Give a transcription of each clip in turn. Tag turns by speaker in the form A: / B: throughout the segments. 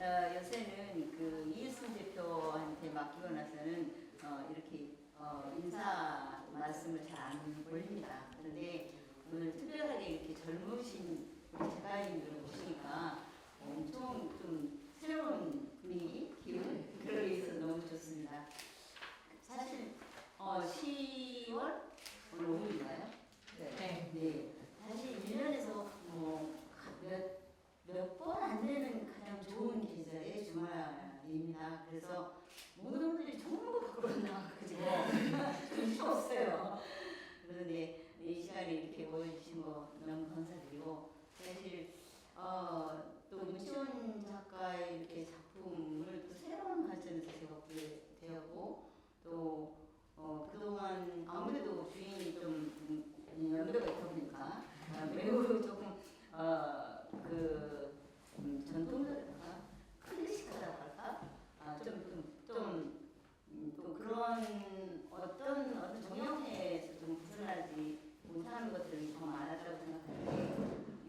A: 요새는 그 이일순 대표한테 맡기고 나서는 이렇게 인사 말씀을 잘 안 올립니다. 그런데 오늘 특별하게 이렇게 젊으신 우리 작가님들을 보시니까 엄청 좀 새로운 분위기, 기분 그런 게 있어서 너무 좋습니다. 사실 10월 오늘 5일인가요? 네. 네. 사실 1년에서 몇 번 안 되는 가장 좋은 계절의 주말입니다. 그래서 모든 분들이 전부 밖으로 나가가지고 정신 없어요. 그런데 이 시간에 이렇게 모여주신 거 너무 감사드리고, 사실 또 문치원 작가의 이렇게 작품을 또 새로운 관점에서 제가 보게 되었고, 또 그동안 아무래도 주인이 좀 연배가 있다 보니까 매우 조금 전통적이랄까, 클래식하다고 할까, 또 그런 어떤 정형에서 좀 벗어나지 못하는 것들이 더 많았다고 생각하는데,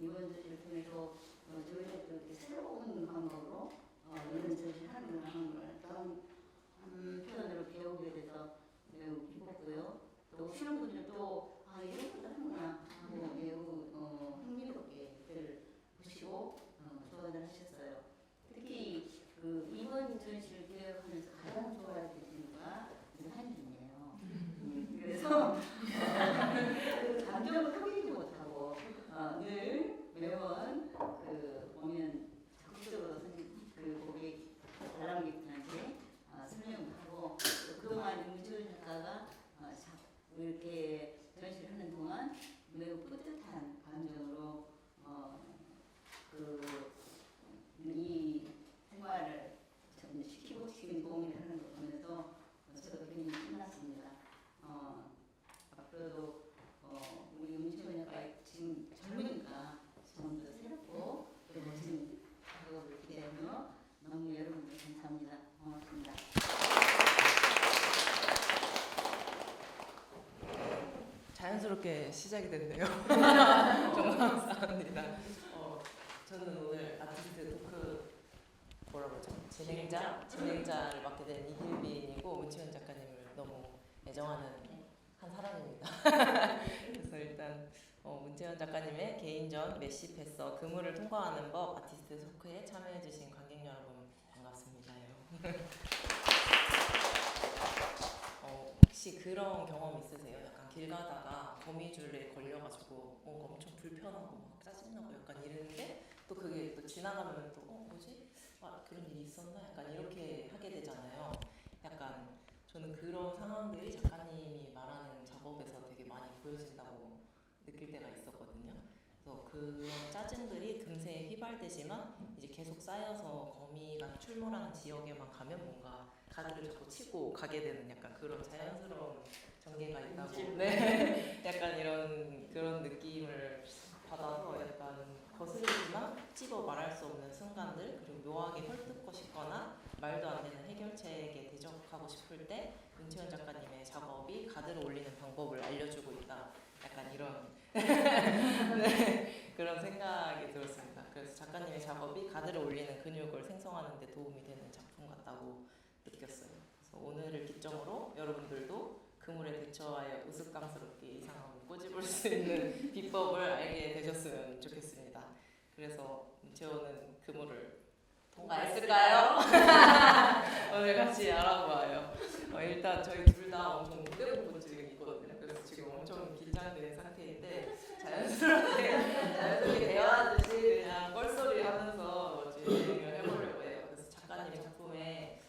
A: 이번 전시를 통해서 저희는 또 이렇게 새로운 방법으로 이런 전시를 하는구나 하는 걸 또 한편으로 배우게 돼서 매우 기뻤고요. 또 오시는 분들도 이런 것도 하는구나 하고 매우 흥미롭게 보시고 조언을 하셨어요. 특히 그 이번 전시를 기획하면서 가장 좋아하시는 거가 한준이에요. 그래서 그 감정을 포기하지 못하고 늘 매번 보면 적극적으로 그 고객 관람객들한테 설명하고, 그동안 윤지훈 작가가 이렇게 전시를 하는 동안 매우 뿌듯한 감정으로 이 생활을 시키고 싶은 공연을 하는 걸 보면서 저도 굉장히 신났습니다. 앞으로도 우리 윤지훈 작가 지금 젊으니까 좀 더 새롭고 또 멋진 작업을 기대하며 너무 여러분들 감사합니다. 고맙습니다.
B: 자연스럽게 시작이 됐네요. 정말 감사합니다. 저는 오늘 아티스트 토크 진행자를 맡게 된 이길빈이고, 문치원 작가님을 너무 애정하는 한 사람입니다. 그래서 일단 문채원 작가님의 개인전 메시 패서 그물을 통과하는 법 아티스트 토크에 참여해주신 관객 여러분 반갑습니다요. 혹시 그런 경험 있으세요? 약간 길 가다가 거미줄에 걸려가지고 뭔가 엄청 불편하고 막 짜증나고 약간 이러는데, 또 그게 또 지나가면 또 뭐지? 그런 일이 있었나? 약간 이렇게 하게 되잖아요. 약간 저는 그런 상황들이 작가님이 말하는 작업에서 되게 많이 보여진다고 느낄 때가 있었거든요. 그래서 그런 짜증들이 금세 휘발되지만 이제 계속 쌓여서 거미가 출몰하는 지역에만 가면 뭔가 가드를 자꾸 치고 가게 되는 약간 그런 자연스러운 전개가 있다고. 네. 약간 그런 느낌을 받아서 약간 거슬리지만 찝어 말할 수 없는 순간들, 그리고 묘하게 헐뜯고 싶거나 말도 안 되는 해결책에 대적하고 싶을 때 문채원 작가님의 작업이 가드를 올리는 방법을 알려주고 있다. 약간 이런 네, 그런 생각이 들었습니다. 그래서 작가님의 작업이 가드를 올리는 근육을 생성하는 데 도움이 되는 작품 같다고 느꼈어요. 그래서 오늘을 기점으로 여러분들도 그물에 대처하여 우스꽝스럽게 이상하고 꼬집을 수 있는 비법을 알게 되셨으면 좋겠습니다. 그래서 문채원은 그물을 통과했을까요? 오늘 같이 알아보아요. 일단 저희 둘 다 엄청 무대공포증이 있거든요. 그래서 지금 엄청 긴장된 상태인데 자연스럽게 대화하듯이 그냥 뻘소리 하면서 진행을 해보려고 해요. 그래서 작가님 작품에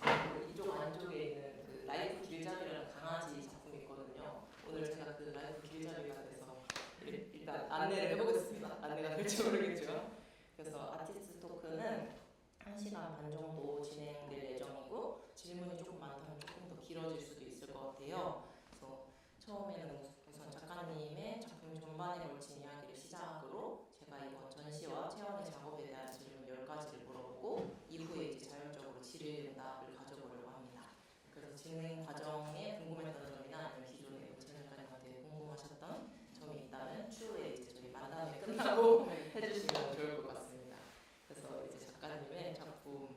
B: 이쪽 안쪽에 있는 그 라이프 길잡이라는 강아지 작품이 있거든요. 오늘 제가 그 라이프 길잡이가 돼서 일단 안내를 해보겠습니다. 안내가 될지 모르겠죠. 그래서 아티스트 토크는 1시간 반 정도 진행될 예정이고, 질문이 조금 많다면 조금 더 길어질 수도 있을 것 같아요. 그래서 처음에는 우선 작가님의 작품 전반에 걸친 이야기를 시작으로 제가 이번 전시와 채원의 작업에 대한 질문 10가지를 물어보고, 이후에 이제 자율적으로 질의응답을 가져보려고 합니다. 그래서 진행 과정에 궁금했던 점이나 아니면 기존에 문채원 작가님한테 궁금하셨던 점이 있다면 추후에 이제 저희 만남이 끝나고 해주시면 좋을 것 같습니다. 그래서 이제 작가님의 작품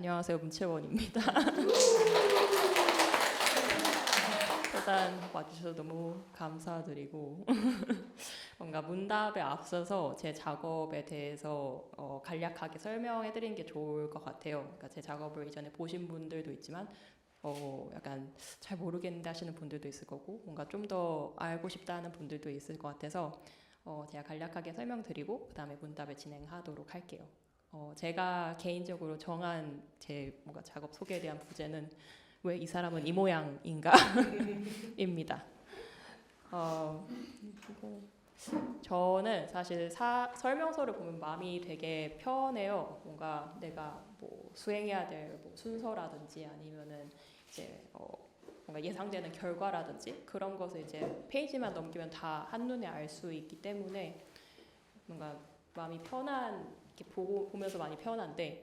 C: 안녕하세요, 문채원입니다. 일단 와주셔서 너무 감사드리고 뭔가 문답에 앞서서 제 작업에 대해서 간략하게 설명해드리는 게 좋을 것 같아요. 그러니까 제 작업을 이전에 보신 분들도 있지만 약간 잘 모르겠는데 하시는 분들도 있을 거고 뭔가 좀 더 알고 싶다는 분들도 있을 것 같아서 제가 간략하게 설명드리고 그 다음에 문답을 진행하도록 할게요. 제가 개인적으로 정한 제 뭔가 작업 소개에 대한 부제는 왜 이 사람은 이 모양인가 입니다. 저는 사실 설명서를 보면 마음이 되게 편해요. 뭔가 내가 뭐 수행해야 될 뭐 순서라든지 아니면은 이제 뭔가 예상되는 결과라든지 그런 것을 이제 페이지만 넘기면 다 한눈에 알 수 있기 때문에 뭔가 마음이 편한 이렇게 보면서 많이 편한데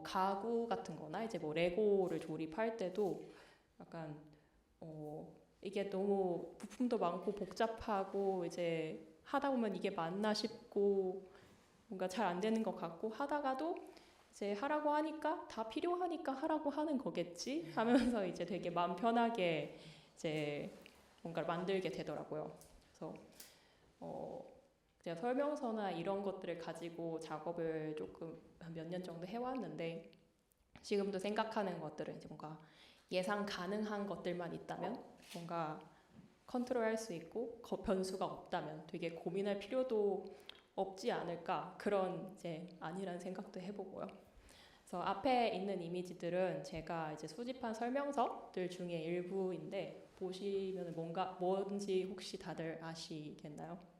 C: 가구 같은 거나 이제 뭐 레고를 조립할 때도 약간 이게 너무 부품도 많고 복잡하고 이제 하다 보면 이게 맞나 싶고 뭔가 잘 안 되는 것 같고 하다가도 이제 하라고 하니까 다 필요하니까 하라고 하는 거겠지 하면서 이제 되게 마음 편하게 이제 뭔가를 만들게 되더라고요. 그래서 제가 설명서나 이런 것들을 가지고 작업을 조금 한 몇 년 정도 해왔는데 지금도 생각하는 것들은 이제 뭔가 예상 가능한 것들만 있다면 뭔가 컨트롤할 수 있고 변수가 없다면 되게 고민할 필요도 없지 않을까 그런 이제 아니라는 생각도 해보고요. 그래서 앞에 있는 이미지들은 제가 이제 수집한 설명서들 중에 일부인데 보시면 뭔지 혹시 다들 아시겠나요?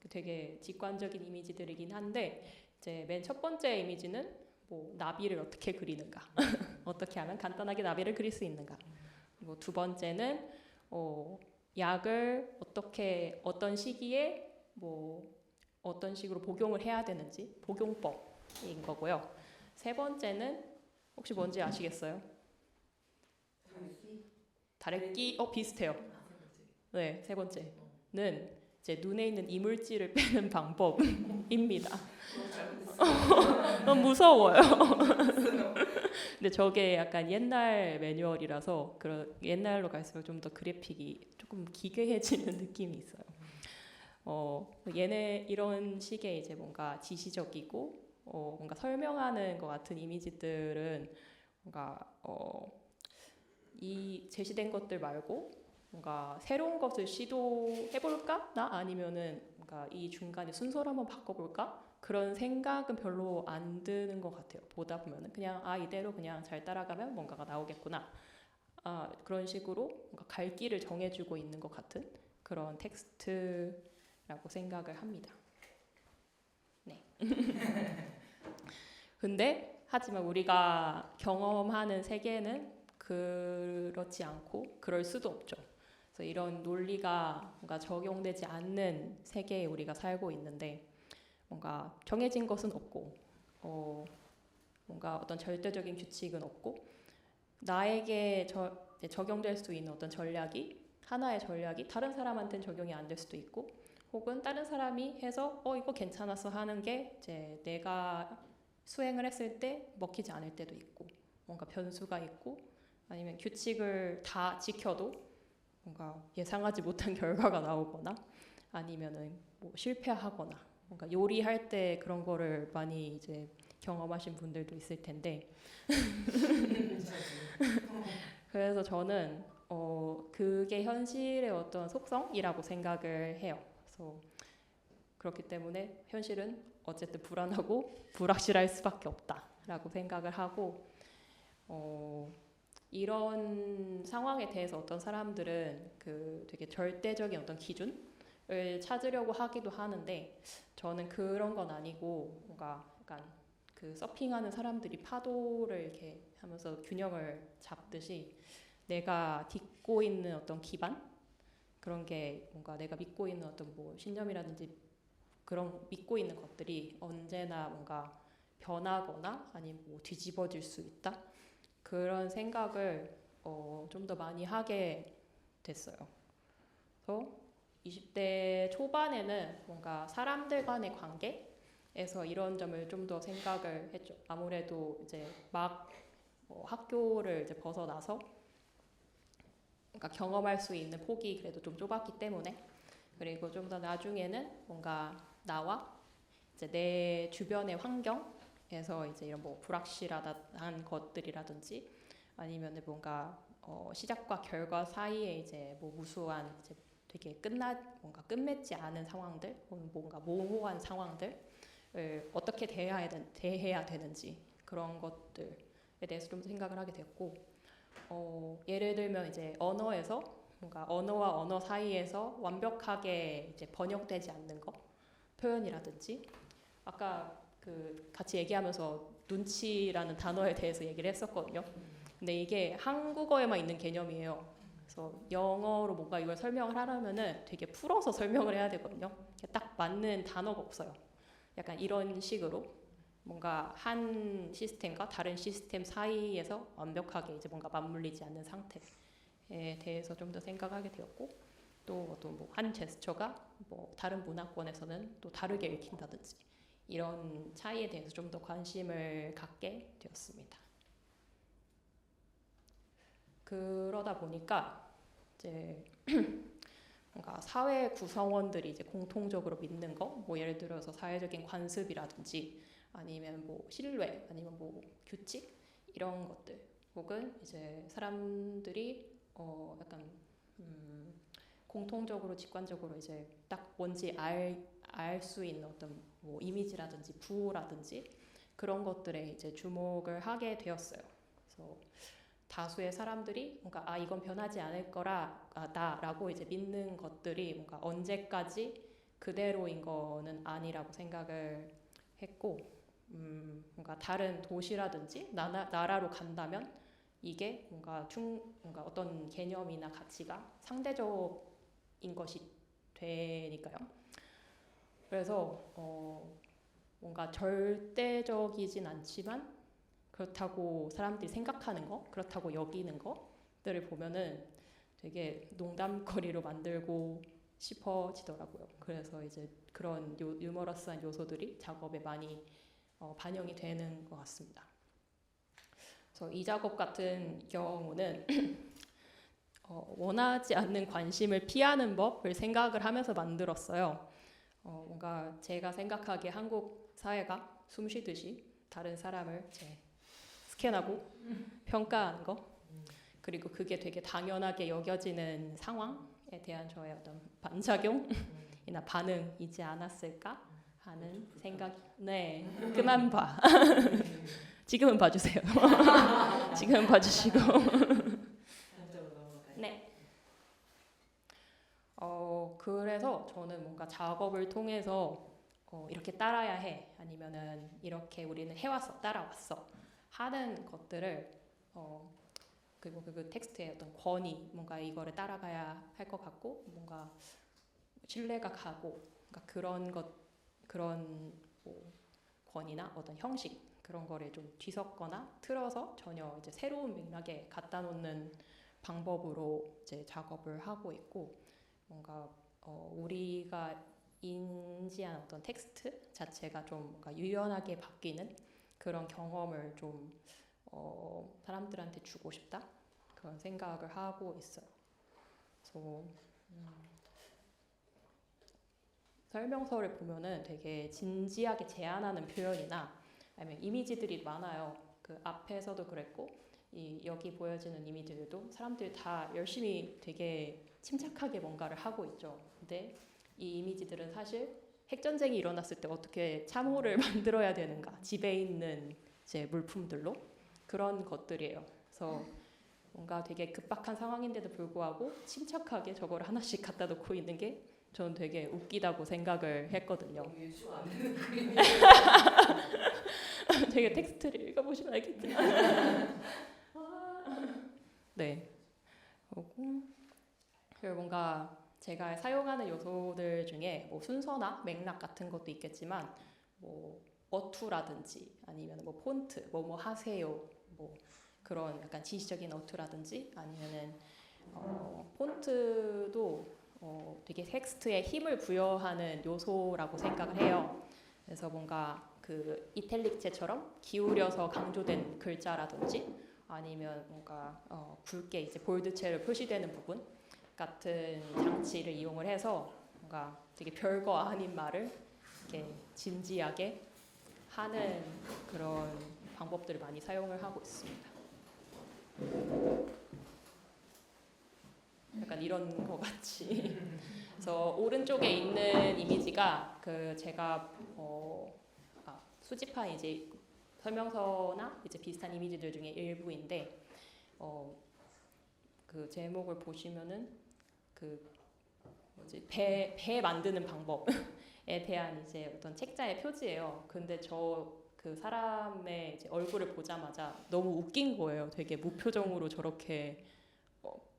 C: 되게 직관적인 이미지들이긴 한데 이제 맨 첫 번째 이미지는 뭐 나비를 어떻게 그리는가 어떻게 하면 간단하게 나비를 그릴 수 있는가 뭐 두 번째는 약을 어떻게 어떤 시기에 뭐 어떤 식으로 복용을 해야 되는지 복용법인 거고요. 세 번째는 혹시 뭔지 아시겠어요? 다래끼 비슷해요. 네, 세 번째는 이제 눈에 있는 이물질을 빼는 방법입니다. 너무 무서워요. 근데 저게 약간 옛날 매뉴얼이라서 옛날로 갈수록 좀 더 그래픽이 조금 기괴해지는 느낌이 있어요. 얘네 이런 식의 이제 뭔가 지시적이고 뭔가 설명하는 것 같은 이미지들은 뭔가 이 제시된 것들 말고 뭔가 새로운 것을 시도해볼까? 나 아니면은 뭔가 이 중간에 순서를 한번 바꿔볼까? 그런 생각은 별로 안 드는 것 같아요. 보다 보면은 그냥 이대로 그냥 잘 따라가면 뭔가가 나오겠구나. 그런 식으로 뭔가 갈 길을 정해주고 있는 것 같은 그런 텍스트라고 생각을 합니다. 네. 근데 하지만 우리가 경험하는 세계는 그렇지 않고 그럴 수도 없죠. 그래서 이런 논리가 뭔가 적용되지 않는 세계에 우리가 살고 있는데 뭔가 정해진 것은 없고 뭔가 어떤 절대적인 규칙은 없고 나에게 적용될 수 있는 어떤 하나의 전략이 다른 사람한테는 적용이 안 될 수도 있고 혹은 다른 사람이 해서 이거 괜찮았어 하는 게 이제 내가 수행을 했을 때 먹히지 않을 때도 있고 뭔가 변수가 있고 아니면 규칙을 다 지켜도 뭔가 예상하지 못한 결과가 나오거나 아니면은 뭐 실패하거나 뭔가 요리할 때 그런 거를 많이 이제 경험하신 분들도 있을 텐데 그래서 저는 그게 현실의 어떤 속성이라고 생각을 해요. 그래서 그렇기 때문에 현실은 어쨌든 불안하고 불확실할 수밖에 없다라고 생각을 하고 이런 상황에 대해서 어떤 사람들은 그 되게 절대적인 어떤 기준을 찾으려고 하기도 하는데 저는 그런 건 아니고 뭔가 약간 그 서핑하는 사람들이 파도를 이렇게 하면서 균형을 잡듯이 내가 딛고 있는 어떤 기반 그런 게 뭔가 내가 믿고 있는 어떤 뭐 신념이라든지 그런 믿고 있는 것들이 언제나 뭔가 변하거나 아니면 뭐 뒤집어질 수 있다 그런 생각을 좀 더 많이 하게 됐어요. 그래서 20대 초반에는 뭔가 사람들 간의 관계에 에서 이런 점을 좀 더 생각을 했죠. 아무래도 이제 막 학교를 이제 벗어나서 그러니까 경험할 수 있는 폭이 그래도 좀 좁았기 때문에, 그리고 좀 더 나중에는 뭔가 나와 이제 내 주변의 환경에서 이제 이런 뭐 불확실한 것들이라든지 아니면 뭔가 시작과 결과 사이에 이제 뭐 무수한 이제 되게 뭔가 끝맺지 않은 상황들, 뭔가 모호한 상황들을 어떻게 대해야 되는지 그런 것들에 대해서 좀 생각을 하게 되었고, 예를 들면 이제 언어에서 뭔가 언어와 언어 사이에서 완벽하게 이제 번역되지 않는 거, 표현이라든지 아까 그 같이 얘기하면서 눈치라는 단어에 대해서 얘기를 했었거든요. 근데 이게 한국어에만 있는 개념이에요. 그래서 영어로 뭔가 이걸 설명을 하려면은 되게 풀어서 설명을 해야 되거든요. 딱 맞는 단어가 없어요. 약간 이런 식으로 뭔가 한 시스템과 다른 시스템 사이에서 완벽하게 이제 뭔가 맞물리지 않는 상태에 대해서 좀 더 생각하게 되었고, 또 어떤 뭐 한 제스처가 뭐 다른 문화권에서는 또 다르게 읽힌다든지 이런 차이에 대해서 좀 더 관심을 갖게 되었습니다. 그러다 보니까 이제 뭔가 사회 구성원들이 이제 공통적으로 믿는 거, 뭐 예를 들어서 사회적인 관습이라든지 아니면 뭐 신뢰, 아니면 뭐 규칙 이런 것들, 혹은 이제 사람들이 약간 공통적으로 직관적으로 이제 딱 뭔지 알 수 있는 어떤 뭐 이미지라든지 부호라든지 그런 것들에 이제 주목을 하게 되었어요. 그래서 다수의 사람들이 뭔가 이건 변하지 않을 거라고 이제 믿는 것들이 뭔가 언제까지 그대로인 거는 아니라고 생각을 했고, 뭔가 다른 도시라든지 나라로 간다면 이게 뭔가 어떤 개념이나 가치가 상대적인 것이 되니까요. 그래서 뭔가 절대적이진 않지만 그렇다고 사람들이 생각하는 거, 그렇다고 여기는 것들을 보면은 되게 농담거리로 만들고 싶어지더라고요. 그래서 이제 그런 유머러스한 요소들이 작업에 많이 반영이 되는 것 같습니다. 그래서 이 작업 같은 경우는 원하지 않는 관심을 피하는 법을 생각을 하면서 만들었어요. 뭔가 제가 생각하기에 한국 사회가 숨쉬듯이 다른 사람을 이제 스캔하고 평가하는 거, 그리고 그게 되게 당연하게 여겨지는 상황에 대한 저의 어떤 반작용이나 반응이지 않았을까 하는 생각. 네, 그만 봐. 지금은 봐주세요. 지금은 봐주시고. 네. 그래서 저는 뭔가 작업을 통해서 이렇게 따라야 해, 아니면은 이렇게 우리는 해왔어, 따라왔어 하는 것들을 그리고 그 텍스트의 어떤 권위, 뭔가 이거를 따라가야 할 것 같고 뭔가 신뢰가 가고, 그러니까 그런 뭐 권위나 어떤 형식 그런 거를 좀 뒤섞거나 틀어서 전혀 이제 새로운 맥락에 갖다 놓는 방법으로 이제 작업을 하고 있고, 뭔가 우리가 인지한 어떤 텍스트 자체가 좀 뭔가 유연하게 바뀌는 그런 경험을 좀 사람들한테 주고 싶다, 그런 생각을 하고 있어요. 그래서 설명서를 보면은 되게 진지하게 제안하는 표현이나 아니면 이미지들이 많아요. 그 앞에서도 그랬고 여기 보여지는 이미지들도 사람들이 다 열심히 되게 침착하게 뭔가를 하고 있죠. 근데 이 이미지들은 사실 핵전쟁이 일어났을 때 어떻게 참호를 만들어야 되는가, 집에 있는 이제 물품들로, 그런 것들이에요. 그래서 뭔가 되게 급박한 상황인데도 불구하고 침착하게 저걸 하나씩 갖다 놓고 있는 게 저는 되게 웃기다고 생각을 했거든요. 되게 텍스트를 읽어보시면 알겠지만 네. 그리고 뭔가 제가 사용하는 요소들 중에 뭐 순서나 맥락 같은 것도 있겠지만 뭐 어투라든지 아니면 뭐 폰트, 뭐 하세요, 뭐 그런 약간 지시적인 어투라든지 아니면은 폰트도 되게 텍스트에 힘을 부여하는 요소라고 생각을 해요. 그래서 뭔가 그 이탈릭체처럼 기울여서 강조된 글자라든지 아니면 뭔가 굵게 이제 볼드체로 표시되는 부분 같은 장치를 이용을 해서 뭔가 되게 별거 아닌 말을 이렇게 진지하게 하는 그런 방법들을 많이 사용을 하고 있습니다. 약간 이런 거 같이. 그래서 오른쪽에 있는 이미지가 그 제가 수집한 이제 설명서나 이제 비슷한 이미지들 중에 일부인데 그 제목을 보시면은 그 뭐지 배 만드는 방법에 대한 이제 어떤 책자의 표지예요. 근데 그 사람의 이제 얼굴을 보자마자 너무 웃긴 거예요. 되게 무표정으로 저렇게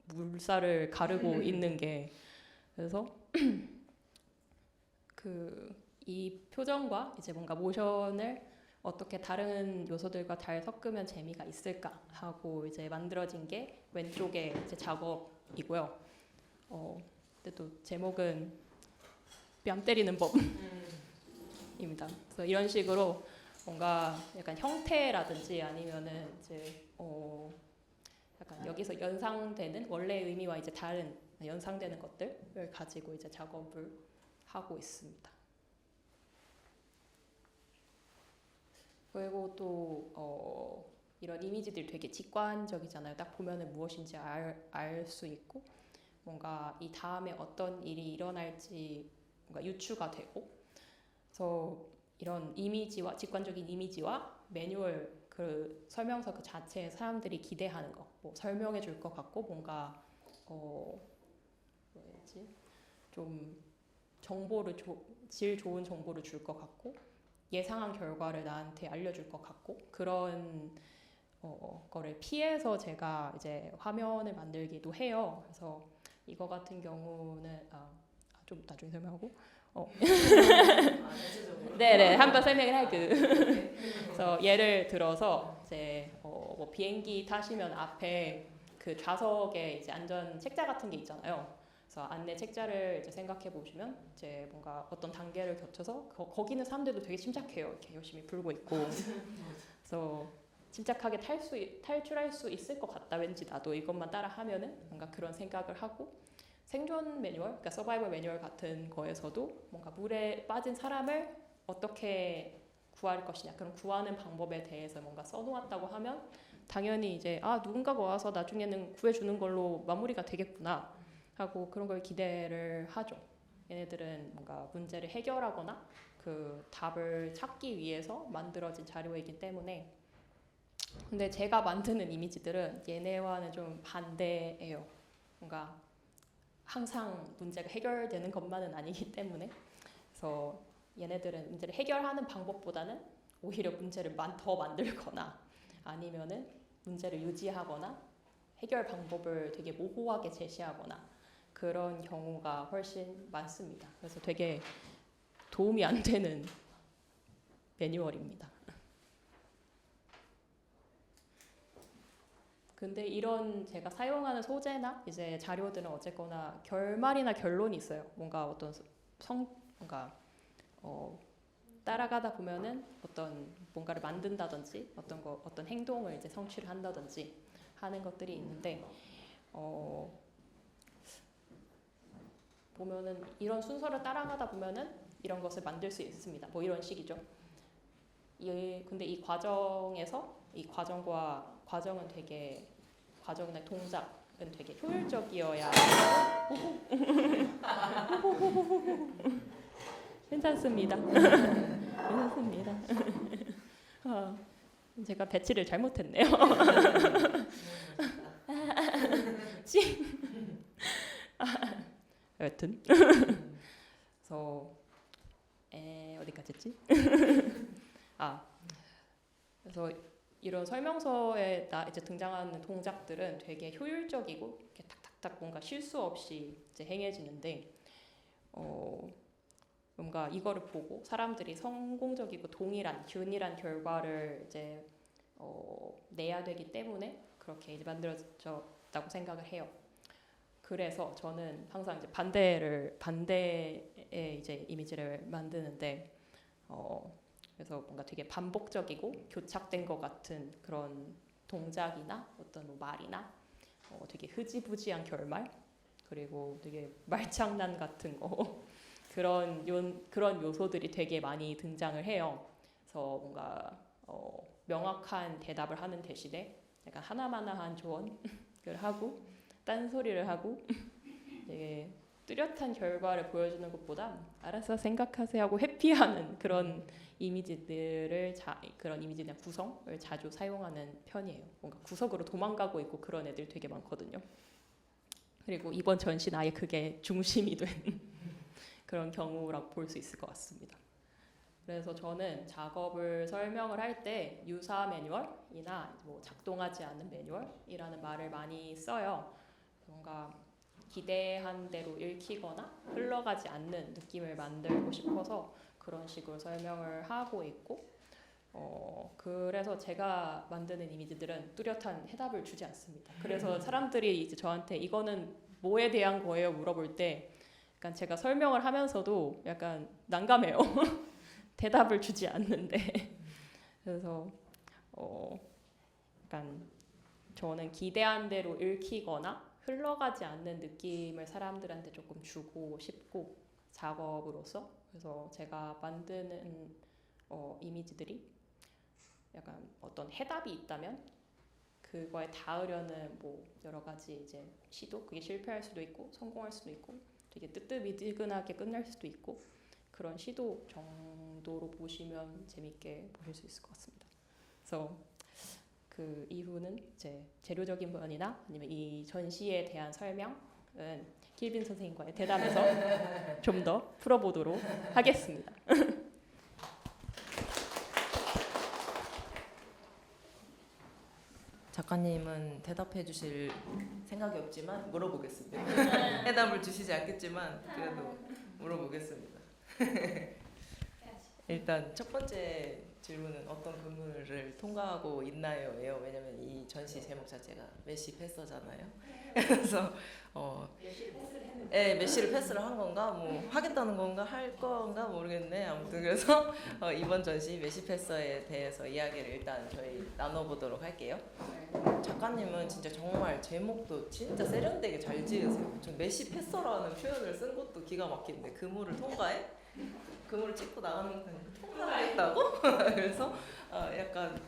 C: 물살을 가르고 있는 게. 그래서 이 표정과 이제 뭔가 모션을 어떻게 다른 요소들과 잘 섞으면 재미가 있을까 하고 이제 만들어진 게 왼쪽에 이제 작업이고요. 근데 또 제목은 뺨 때리는 법입니다. 그래서 이런 식으로 뭔가 약간 형태라든지 아니면은 이제 약간 여기서 연상되는 원래의 의미와 이제 다른 연상되는 것들을 가지고 이제 작업을 하고 있습니다. 그리고 또 이런 이미지들이 되게 직관적이잖아요. 딱 보면은 무엇인지 알 수 있고 뭔가 이 다음에 어떤 일이 일어날지 뭔가 유추가 되고 그래서 이런 이미지와 직관적인 이미지와 매뉴얼 그 설명서 그 자체에 사람들이 기대하는 거 뭐 설명해 줄 것 같고 뭔가 뭐였지 좀 정보를 질 좋은 정보를 줄 것 같고 예상한 결과를 나한테 알려줄 것 같고 그런 거를 피해서 제가 이제 화면을 만들기도 해요. 그래서 이거 같은 경우는 좀 나중에 설명하고 네네 한번 설명을 할게요. 그래서 예를 들어서 이제 뭐 비행기 타시면 앞에 그 좌석에 이제 안전 책자 같은 게 있잖아요. 그래서 안내 책자를 이제 생각해 보시면 이제 뭔가 어떤 단계를 거쳐서 거기 있는 사람들도 되게 침착해요. 이렇게 열심히 불고 있고. 그래서 침착하게 탈출할 수 있을 것 같다. 왠지 나도 이것만 따라 하면은 뭔가 그런 생각을 하고 생존 매뉴얼, 그러니까 서바이벌 매뉴얼 같은 거에서도 뭔가 물에 빠진 사람을 어떻게 구할 것이냐 그런 구하는 방법에 대해서 뭔가 써놓았다고 하면 당연히 이제 누군가가 와서 나중에는 구해주는 걸로 마무리가 되겠구나 하고 그런 걸 기대를 하죠. 얘네들은 뭔가 문제를 해결하거나 그 답을 찾기 위해서 만들어진 자료이기 때문에 근데 제가 만드는 이미지들은 얘네와는 좀 반대예요. 뭔가 항상 문제가 해결되는 것만은 아니기 때문에 그래서 얘네들은 문제를 해결하는 방법보다는 오히려 문제를 더 만들거나 아니면은 문제를 유지하거나 해결 방법을 되게 모호하게 제시하거나 그런 경우가 훨씬 많습니다. 그래서 되게 도움이 안 되는 매뉴얼입니다. 근데 이런 제가 사용하는 소재나 이제 자료들은 어쨌거나 결말이나 결론이 있어요. 뭔가 어떤 뭔가 따라가다 보면은 어떤 뭔가를 만든다든지 어떤 행동을 이제 성취를 한다든지 하는 것들이 있는데 보면은 이런 순서를 따라가다 보면은 이런 것을 만들 수 있습니다. 뭐 이런 식이죠. 근데 이 과정에서 이 과정은 되게 과정이나 동작은 되게 효율적이어야 괜찮습니다. 괜찮습니다. 제가 배치를 잘못했네요. 여튼 그래서 어디까지 했지? 그래서 이런 설명서에 이제 등장하는 동작들은 되게 효율적이고 이렇게 탁탁탁 뭔가 실수 없이 이제 행해지는데 뭔가 이거를 보고 사람들이 성공적이고 균일한 결과를 이제 내야 되기 때문에 그렇게 이제 만들어졌다고 생각을 해요. 그래서 저는 항상 이제 반대의 이제 이미지를 만드는데 그래서 뭔가 되게 반복적이고 교착된 것 같은 그런 동작이나 어떤 뭐 말이나 되게 흐지부지한 결말 그리고 되게 말장난 같은 거 그런 요소들이 되게 많이 등장을 해요. 그래서 뭔가 명확한 대답을 하는 대신에 약간 하나마나한 조언을 하고 딴소리를 하고 되게 뚜렷한 결과를 보여주는 것보다 알아서 생각하세요 하고 회피하는 그런 그런 이미지나 구성을 자주 사용하는 편이에요. 뭔가 구석으로 도망가고 있고 그런 애들 되게 많거든요. 그리고 이번 전시는 아예 그게 중심이 된 그런 경우라고 볼 수 있을 것 같습니다. 그래서 저는 작업을 설명을 할 때 유사 매뉴얼이나 뭐 작동하지 않는 매뉴얼이라는 말을 많이 써요. 뭔가 기대한 대로 읽히거나 흘러가지 않는 느낌을 만들고 싶어서 그런 식으로 설명을 하고 있고 그래서 제가 만드는 이미지들은 뚜렷한 해답을 주지 않습니다. 그래서 사람들이 이제 저한테 이거는 뭐에 대한 거예요? 물어볼 때 약간 제가 설명을 하면서도 약간 난감해요. 대답을 주지 않는데 그래서 약간 저는 기대한 대로 읽히거나 흘러가지 않는 느낌을 사람들한테 조금 주고 싶고 작업으로서 그래서 제가 만드는 이미지들이 약간 어떤 해답이 있다면 그거에 닿으려는 뭐 여러 가지 이제 시도 그게 실패할 수도 있고 성공할 수도 있고 되게 뜨뜻미지근하게 끝날 수도 있고 그런 시도 정도로 보시면 재밌게 보실 수 있을 것 같습니다. 그래서 그 이후는 이제 재료적인 부분이나 아니면 이 전시에 대한 설명은 길빈 선생님과의 대담에서 좀 더 풀어보도록 하겠습니다.
B: 작가님은 대답해 주실 생각이 없지만 물어보겠습니다. 해답을 주시지 않겠지만 그래도 물어보겠습니다. 일단 첫 번째 질문은 어떤 그물을 통과하고 있나요?예요. 왜냐면 이 전시 제목 자체가 메시 패서잖아요. 그래서 메시를 패스를 한 건가, 뭐 하겠다는 건가, 할 건가 모르겠네. 아무튼 그래서 이번 전시 메시 패서에 대해서 이야기를 일단 저희 나눠보도록 할게요. 작가님은 진짜 정말 제목도 진짜 세련되게 잘 지으세요. 전 메시 패서라는 표현을 쓴 것도 기가 막힌데 그물을 통과해? 그물을 찍고 나가는 건 통과를 했다고? 그래서 약간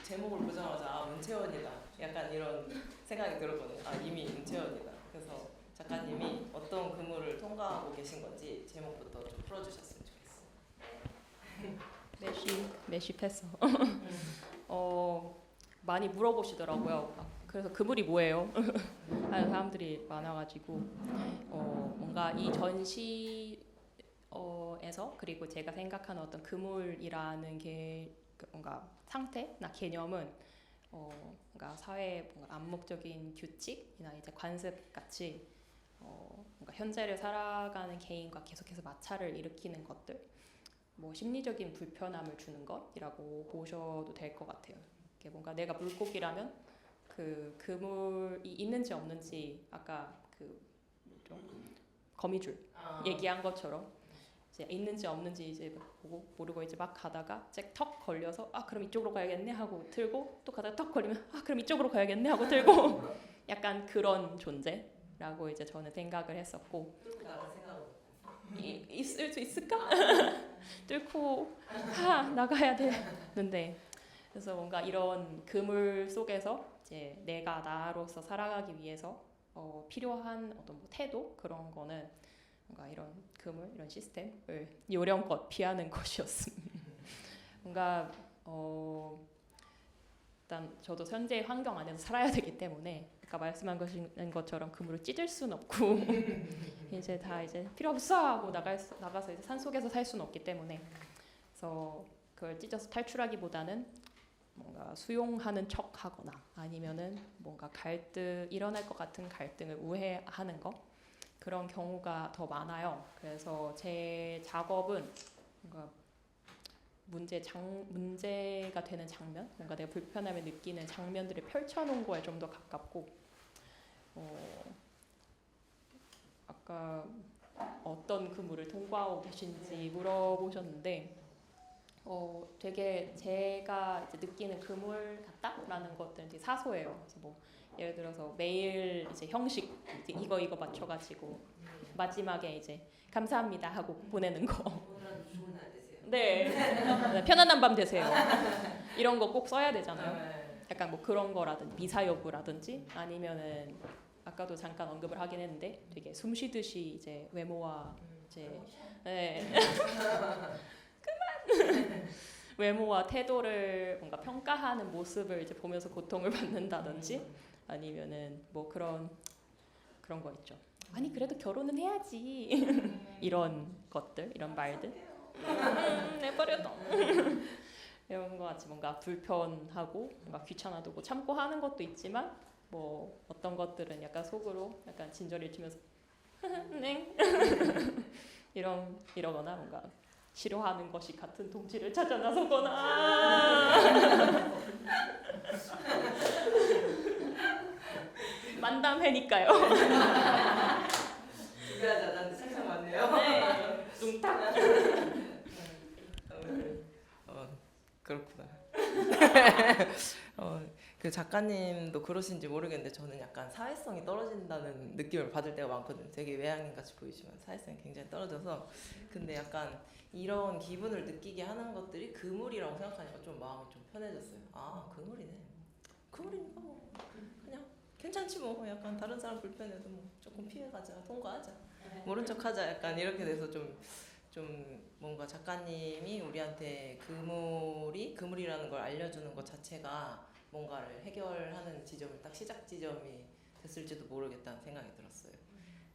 B: 제목을 보자마자 문채원이다. 약간 이런 생각이 들었거든요. 이미 문채원이다. 그래서 작가님이 어떤 그물을 통과하고 계신 건지 제목부터 좀 풀어주셨으면 좋겠어요.
C: 메시 패서. 많이 물어보시더라고요. 그래서 그물이 뭐예요? 하는 사람들이 많아가지고 뭔가 이 전시 에서 그리고 제가 생각하는 어떤 그물이라는 게 뭔가 상태나 개념은 뭔가 사회의 뭔가 암묵적인 규칙이나 이제 관습 같이 뭔가 현재를 살아가는 개인과 계속해서 마찰을 일으키는 것들, 뭐 심리적인 불편함을 주는 것이라고 보셔도 될 것 같아요. 이게 뭔가 내가 물고기라면 그 그물이 있는지 없는지 아까 그 거미줄 얘기한 것처럼. 있는지 없는지 이제 보고 모르고 이제 막 가다가 턱 걸려서 그럼 이쪽으로 가야겠네 하고 들고 또 가다가 턱 걸리면 그럼 이쪽으로 가야겠네 하고 들고 약간 그런 존재라고 이제 저는 생각을 했었고 있을 수 있을까? 뚫고 나가야 되는데 그래서 뭔가 이런 그물 속에서 이제 내가 나로서 살아가기 위해서 필요한 어떤 뭐 태도 그런 거는 뭔가 이런 그물, 이런 시스템을 요령껏 피하는 것이었습니다. 뭔가 일단 저도 현재의 환경 안에서 살아야 되기 때문에 아까 말씀한 것처럼 그물을 찢을 수는 없고 이제 다 이제 필요 없어 하고 나가서 이제 산 속에서 살 수는 없기 때문에 그래서 그걸 찢어서 탈출하기보다는 뭔가 수용하는 척하거나 아니면은 뭔가 일어날 것 같은 갈등을 우회하는 거. 그런 경우가 더 많아요. 그래서 제 작업은 뭔가 문제가 되는 장면, 뭔가 내가 불편함을 느끼는 장면들을 펼쳐놓은 거에 좀 더 가깝고 아까 어떤 그물을 통과하고 계신지 물어보셨는데 되게 제가 이제 느끼는 그물 같다라는 것들은 되게 사소해요. 그래서 뭐 예를 들어서 매일 이제 형식 이제 이거 맞춰가지고 마지막에 이제 감사합니다 하고 보내는 거.
B: 오늘은 좋은 날 되세요.
C: 네. 편안한 밤 되세요. 이런 거 꼭 써야 되잖아요.
B: 네.
C: 약간 뭐 그런 거라든지 미사 여부라든지 아니면은 아까도 잠깐 언급을 하긴 했는데 되게 숨 쉬듯이 이제 외모와 이제 네. 그만 외모와 태도를 뭔가 평가하는 모습을 이제 보면서 고통을 받는다든지 아니면은 뭐 그런 거 있죠. 아니 그래도 결혼은 해야지 이런 것들 이런 말들 내버려둬 이런 거 같이 뭔가 불편하고 뭔가 귀찮아도 뭐 참고 하는 것도 있지만 뭐 어떤 것들은 약간 속으로 약간 진저리를 치면서 네 이러거나 뭔가 싫어하는 것이 같은 동지를 찾아 나서거나 만담회니까요.
B: 준비하지 않았는데 살짝 맞네요.
C: 네, 둥탁.
B: 그렇구나. 그 작가님도 그러신지 모르겠는데 저는 약간 사회성이 떨어진다는 느낌을 받을 때가 많거든요. 되게 외향인 같이 보이지만 사회성이 굉장히 떨어져서 근데 약간 이런 기분을 느끼게 하는 것들이 그물이라고 생각하니까 좀 마음이 좀 편해졌어요. 아 그물이네. 그물이니까 뭐 그냥 괜찮지 뭐 약간 다른 사람 불편해도 뭐 조금 피해가자 통과하자 모른 척하자 약간 이렇게 돼서 좀 뭔가 작가님이 우리한테 그물이라는 걸 알려주는 것 자체가 뭔가를 해결하는 지점을 딱 시작 지점이 됐을지도 모르겠다는 생각이 들었어요.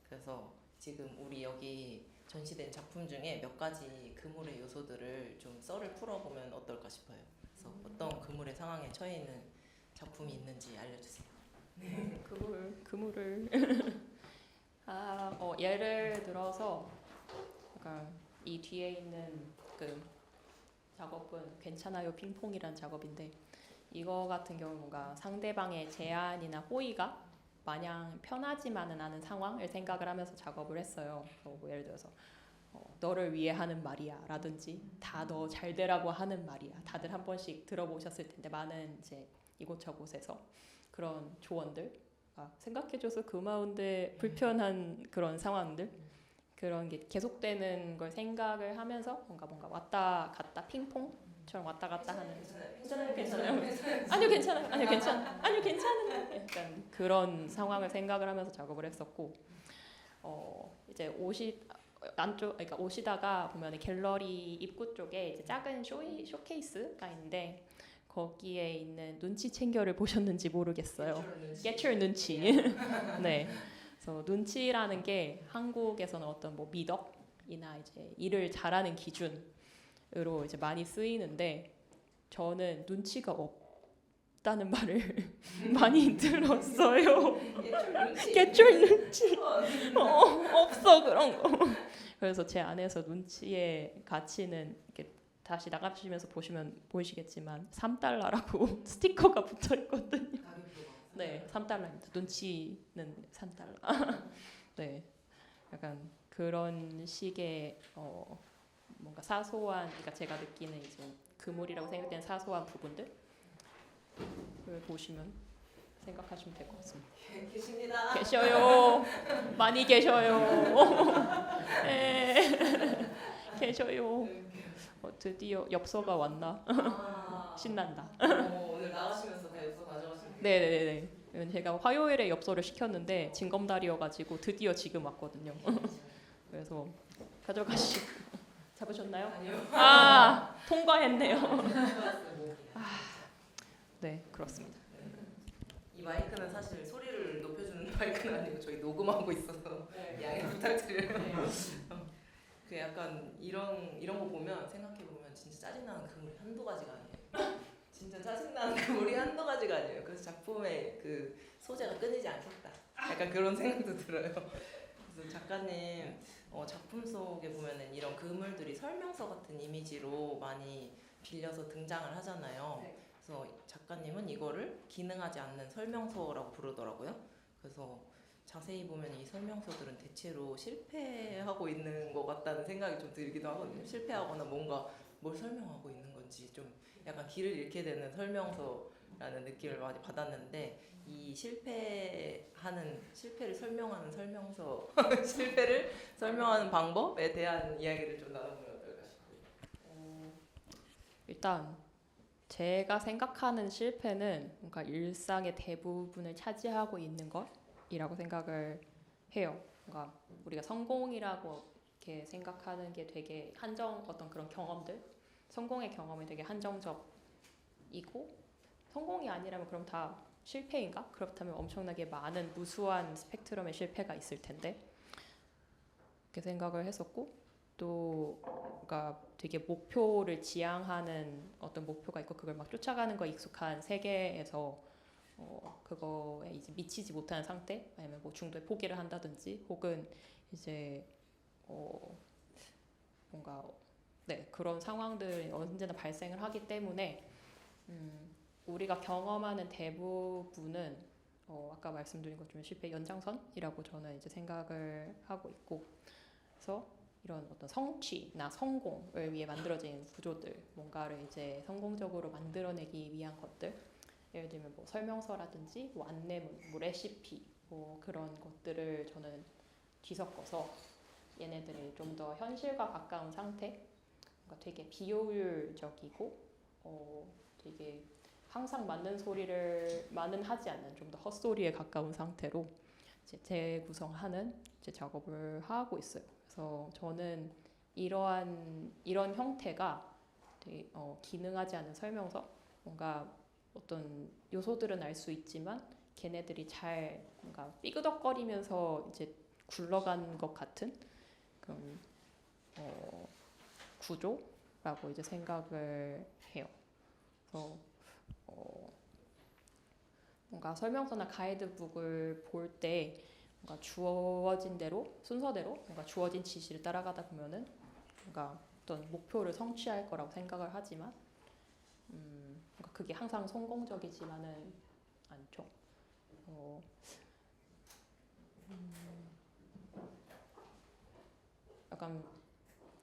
B: 그래서 지금 우리 여기 전시된 작품 중에 몇 가지 그물의 요소들을 좀 썰을 풀어보면 어떨까 싶어요. 그래서 어떤 그물의 상황에 처해 있는 작품이 있는지 알려주세요.
C: 그물을 예를 들어서 약간 이 뒤에 있는 그 작업은 괜찮아요 핑퐁이란 작업인데 이거 같은 경우 뭔가 상대방의 제안이나 호의가 마냥 편하지만은 않은 상황을 생각을 하면서 작업을 했어요. 뭐 예를 들어서 너를 위해 하는 말이야 라든지 다 너 잘 되라고 하는 말이야. 다들 한 번씩 들어보셨을 텐데 많은 이제 이곳저곳에서 그런 조언들 생각해줘서 고마운데 불편한 그런 상황들 그런 게 계속되는 걸 생각을 하면서 뭔가 왔다 갔다 핑퐁처럼 왔다 갔다 하는 괜찮아요 아니요 괜찮아요 약간 그런 상황을 생각을 하면서 작업을 했었고 이제 그러니까 오시다가 보면 갤러리 입구 쪽에 이제 작은 쇼케이스가 있는데 거기에 있는 눈치 챙겨를 보셨는지 모르겠어요. Get your 눈치. 네. 그래서 눈치라는 게 한국에서는 어떤 뭐 미덕이나 이제 일을 잘하는 기준으로 이제 많이 쓰이는데 저는 눈치가 없다는 말을 많이 들었어요. Get your 눈치. 없어 그런 거. 그래서 제 안에서 눈치의 가치는 이렇게 다시 나가시면서 보시면 보이시겠지만 3달러라고 스티커가 붙어 있거든요. 네, 3달러입니다. 눈치는 3달러. 네, 약간 그런 식의 뭔가 사소한, 그러니까 제가 느끼는 이제 그물이라고 생각되는 사소한 부분들을 보시면 생각하시면 될 것 같습니다.
B: 계십니다.
C: 계셔요. 많이 계셔요. 네. 계셔요. 드디어 엽서가 왔나? 신난다.
B: 오늘 나가시면서 다 엽서 가져가시면 돼요.
C: 네네네. 제가 화요일에 엽서를 시켰는데 징검다리여가지고 드디어 지금 왔거든요. 그래서 가져가시고 잡으셨나요?
B: 아니요.
C: 통과했네요. 네, 그렇습니다.
B: 이 마이크는 사실 소리를 높여주는 마이크는 아니고 저희 녹음하고 있어서 양해 부탁드려요. 그 약간 이런 거 보면 생각해 보면 진짜 짜증나는 그물이 한두 가지가 아니에요. 진짜 짜증나는 그물이 한두 가지가 아니에요. 그래서 작품의 그 소재가 끊이지 않겠다. 약간 그런 생각도 들어요. 그래서 작가님 작품 속에 보면은 이런 그물들이 설명서 같은 이미지로 많이 빌려서 등장을 하잖아요.
C: 네.
B: 그래서 작가님은 이거를 기능하지 않는 설명서라고 부르더라고요. 그래서 자세히 보면 이 설명서들은 대체로 실패하고 있는 것 같다는 생각이 좀 들기도 하거든요. 실패하거나 뭔가 뭘 설명하고 있는 건지 좀 약간 길을 잃게 되는 설명서라는 느낌을 많이 받았는데 이 실패를 설명하는 설명서 실패를 설명하는 방법에 대한 이야기를 좀 나눠보면 어떨까 싶어요.
C: 일단 제가 생각하는 실패는 뭔가 일상의 대부분을 차지하고 있는 것이라고 생각을 해요. 뭔가 우리가 성공이라고 이렇게 생각하는 게 되게 어떤 그런 경험들, 성공의 경험이 되게 한정적이고 성공이 아니라면 그럼 다 실패인가? 그렇다면 엄청나게 많은 무수한 스펙트럼의 실패가 있을 텐데 그렇게 생각을 했었고 또 그러니까 되게 목표를 지향하는 어떤 목표가 있고 그걸 막 쫓아가는 거 익숙한 세계에서 그거에 이제 미치지 못하는 상태 아니면 뭐 중도에 포기를 한다든지 혹은 이제 뭔가 네 그런 상황들이 언제나 발생을 하기 때문에 우리가 경험하는 대부분은 아까 말씀드린 것처럼 실패 연장선이라고 저는 이제 생각을 하고 있고 그래서 이런 어떤 성취나 성공을 위해 만들어진 구조들, 뭔가를 이제 성공적으로 만들어내기 위한 것들, 예를 들면 뭐 설명서라든지 뭐 안내문, 뭐 레시피, 뭐 그런 것들을 저는 뒤섞어서 얘네들이 좀 더 현실과 가까운 상태, 그러니까 되게 비효율적이고 되게 항상 맞는 하지 않는 좀 더 헛소리에 가까운 상태로 이제 재구성하는 이제 작업을 하고 있어요. 그래서 저는 이런 형태가 되게 기능하지 않은 설명서, 뭔가 어떤 요소들은 알 수 있지만 걔네들이 잘 뭔가 삐그덕거리면서 이제 굴러간 것 같은 그런 구조라고 이제 생각을 해요. 그래서 뭔가 설명서나 가이드북을 볼 때 뭔가 주어진 대로 순서대로 뭔가 주어진 지시를 따라가다 보면은 뭔가 어떤 목표를 성취할 거라고 생각을 하지만 뭔가 그게 항상 성공적이지만은 않죠. 약간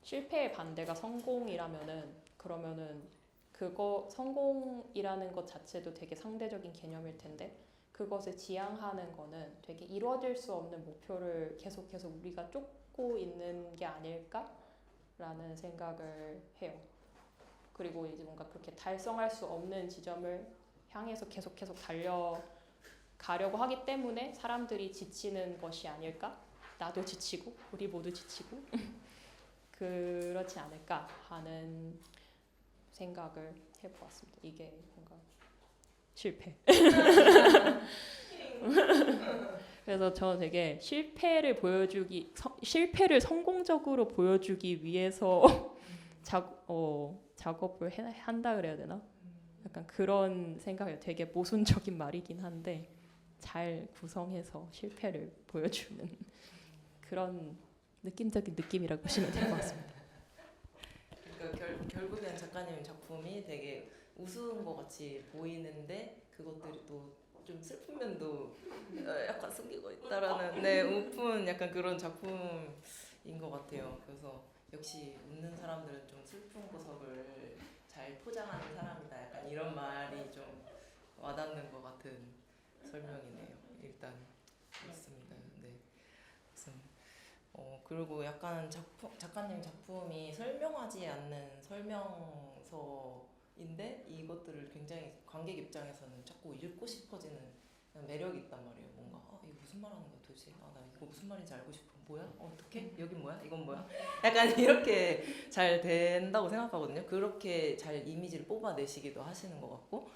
C: 실패의 반대가 성공이라면은 그러면은 그거 성공이라는 것 자체도 되게 상대적인 개념일 텐데 그것을 지향하는 거는 되게 이루어질 수 없는 목표를 계속해서 우리가 쫓고 있는 게 아닐까라는 생각을 해요. 그리고 이제 뭔가 그렇게 달성할 수 없는 지점을 향해서 계속 달려가려고 하기 때문에 사람들이 지치는 것이 아닐까? 나도 지치고 우리 모두 지치고 그렇지 않을까 하는 생각을 해보았습니다. 이게 뭔가 실패. 그래서 저는 되게 실패를 성공적으로 보여주기 위해서 작업을 한다 그래야 되나? 약간 그런 생각이 되게 모순적인 말이긴 한데 잘 구성해서 실패를 보여주는 그런 느낌적인 느낌이라고 보시면 될 것 같습니다.
B: 그러니까 결국엔 작가님 작품이 되게 우스운 것 같이 보이는데 그것들이 또 좀 슬픈 면도 약간 숨기고 있다라는 우픈 약간 그런 작품인 것 같아요. 그래서 역시 웃는 사람들은 좀 슬픈 구석을 잘 포장하는 사람이다. 약간 이런 말이 좀 와닿는 것 같은 설명이네요. 일단 그렇습니다. 네. 그리고 약간 작가님 작품이 설명하지 않는 설명서인데 이것들을 굉장히 관객 입장에서는 자꾸 읽고 싶어지는 매력이 있단 말이에요. 뭔가 이게 무슨 말하는 거야 도대체? 나 이거 무슨 말인지 알고 싶어. 뭐야? 어떻게? 여긴 뭐야? 이건 뭐야? 약간 이렇게 잘 된다고 생각하거든요. 그렇게 잘 이미지를 뽑아내시기도 하시는 것 같고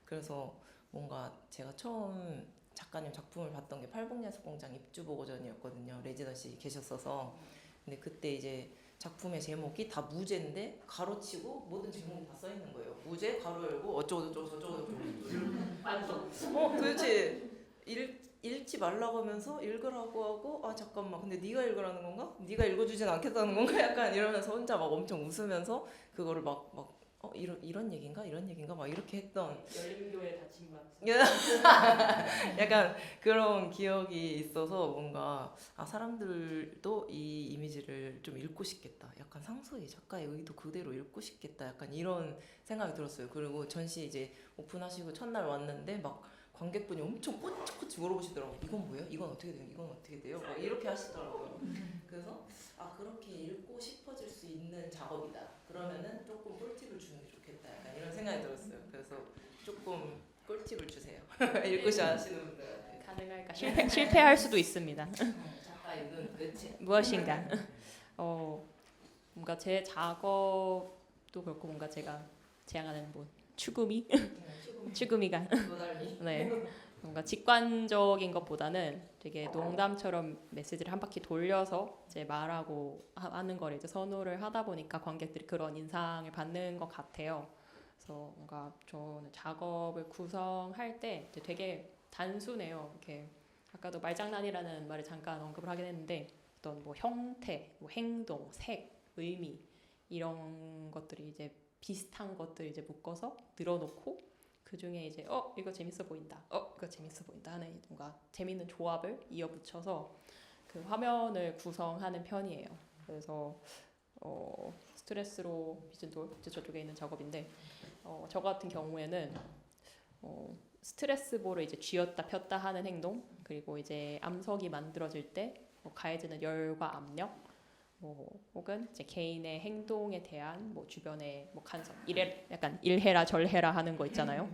B: 그래서 뭔가 제가 처음 작가님 작품을 봤던 게 팔복야수공장 입주 보고전이었거든요. 레지던시 계셨어서. 근데 그때 이제 작품의 제목이 다 무제인데 가로치고 모든 제목이 다 써 있는 거예요. 무제 가로 열고 어쩌고 저쩌고 도대체 읽지 말라고 하면서 읽으라고 하고 잠깐만 근데 네가 읽으라는 건가? 네가 읽어주진 않겠다는 건가? 약간 이러면서 혼자 막 엄청 웃으면서 그거를 막 이런 얘긴가 막 이렇게 했던
C: 열린교회 다친 것
B: 약간 그런 기억이 있어서 뭔가 사람들도 이 이미지를 좀 읽고 싶겠다. 약간 상소희 작가의 의도 그대로 읽고 싶겠다. 약간 이런 생각이 들었어요. 그리고 전시 이제 오픈하시고 첫날 왔는데 막 관객분이 엄청 꼬치꼬치 물어보시더라고요. 이건 뭐예요? 이건 어떻게 돼요? 이건 어떻게 돼요? 막 이렇게 하시더라고요. 그래서 그렇게 읽고 싶어질 수 있는 작업이다. 그러면은 조금 꿀팁을 주는 게 좋겠다. 약간 이런 생각이 들었어요. 그래서 조금 꿀팁을 주세요. 읽고 싶어하시는 분들한테.
C: 가능할까? 실패할 수도 있습니다.
B: 작가 이건 도대체
C: 무엇인가? 뭔가 제 작업도 그렇고 뭔가 제가 제안하는 뭐 추구미가
B: 노달리.
C: 네. 뭔가 직관적인 것보다는 되게 농담처럼 메시지를 한 바퀴 돌려서 이제 말하고 하는 걸 이제 선호를 하다 보니까 관객들이 그런 인상을 받는 것 같아요. 그래서 뭔가 저는 작업을 구성할 때 이제 되게 단순해요. 이렇게 아까도 말장난이라는 말을 잠깐 언급을 하긴 했는데 어떤 뭐 형태, 뭐 행동, 색, 의미 이런 것들이 이제 비슷한 것들 이제 묶어서 늘어놓고 그 중에 이제 이거 재밌어 보인다, 이거 재밌어 보인다 하는 뭔가 재밌는 조합을 이어붙여서 그 화면을 구성하는 편이에요. 그래서 스트레스로 빚은 돌 이제 저쪽에 있는 작업인데 저 같은 경우에는 스트레스 볼을 이제 쥐었다 폈다 하는 행동 그리고 이제 암석이 만들어질 때 가해지는 열과 압력 혹은 이제 개인의 행동에 대한 뭐 주변의 뭐 간섭 약간 일해라 절해라 하는 거 있잖아요.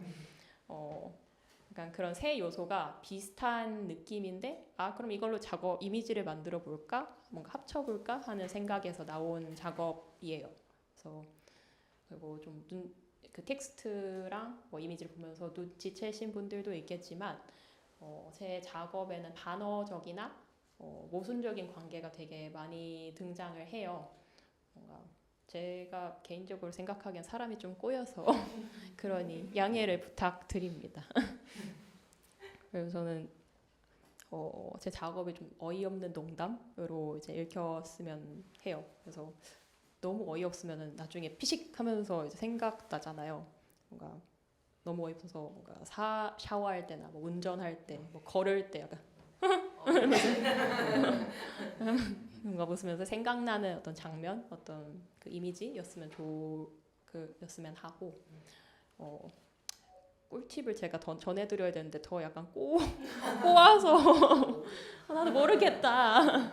C: 약간 그런 세 요소가 비슷한 느낌인데 그럼 이걸로 작업 이미지를 만들어 볼까 뭔가 합쳐 볼까 하는 생각에서 나온 작업이에요. 그래서 그리고 좀 그 텍스트랑 뭐 이미지를 보면서 눈치채신 분들도 있겠지만 제 작업에는 반어적이나 모순적인 관계가 되게 많이 등장을 해요. 뭔가 제가 개인적으로 생각하기엔 사람이 좀 꼬여서 그러니 양해를 부탁드립니다. 그래서 저는 제 작업이 좀 어이없는 농담으로 이제 읽혔으면 해요. 그래서 너무 어이없으면은 나중에 피식하면서 이제 생각나잖아요. 뭔가 너무 어이없어서 뭔가 샤워할 때나 뭐 운전할 때, 뭐 걸을 때 약간 뭔가 웃으면서 생각나는 어떤 장면, 어떤 그 이미지였으면 였으면 하고 꿀팁을 제가 더 전해드려야 되는데 더 약간 꼬아서 나도 모르겠다.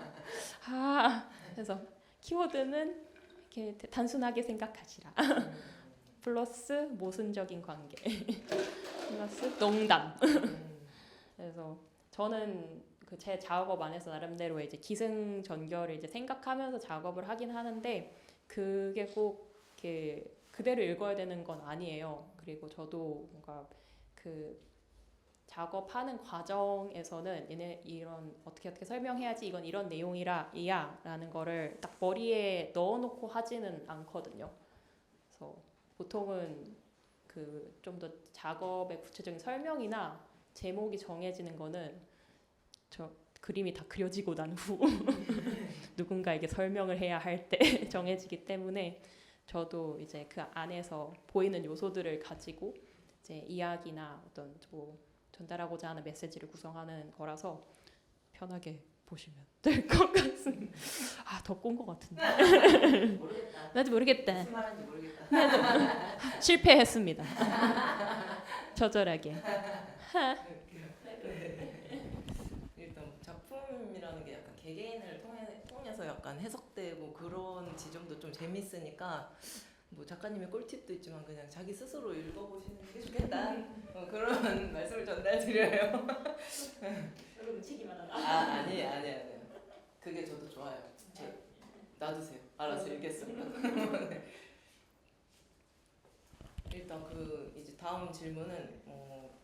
C: 그래서 키워드는 이렇게 단순하게 생각하시라. 플러스 모순적인 관계, 플러스 농담. 그래서 저는 그 제 작업 안에서 나름대로 이제 기승전결을 이제 생각하면서 작업을 하긴 하는데 그게 꼭 이렇게 그대로 읽어야 되는 건 아니에요. 그리고 저도 뭔가 그 작업하는 과정에서는 얘네 이런 어떻게 설명해야지 이건 이런 내용이야라는 거를 딱 머리에 넣어놓고 하지는 않거든요. 그래서 보통은 그 좀 더 작업의 구체적인 설명이나 제목이 정해지는 거는 저 그림이 다 그려지고 난 후 누군가에게 설명을 해야 할 때 정해지기 때문에 저도 이제 그 안에서 보이는 요소들을 가지고 이제 이야기나 어떤 뭐 전달하고자 하는 메시지를 구성하는 거라서 편하게 보시면 될 것 같습니다. 더 꼰 것 같은데.
B: 모르겠다.
C: 나도 모르겠다.
B: 무슨 말인지 모르겠다.
C: 실패했습니다. 처절하게.
B: 일단 작품이라는 게 약간 개개인을 통해서 약간 해석되고 그런 지점도 좀 재밌으니까 뭐 작가님의 꿀팁도 있지만 그냥 자기 스스로 읽어보시는 게 좋겠다. 그런 말씀을 전달드려요.
C: 여러분 치기만 하다.
B: 아니에요. 그게 저도 좋아요. 놔두세요. 알아서 읽겠습니다. 네. 일단 그 이제 다음 질문은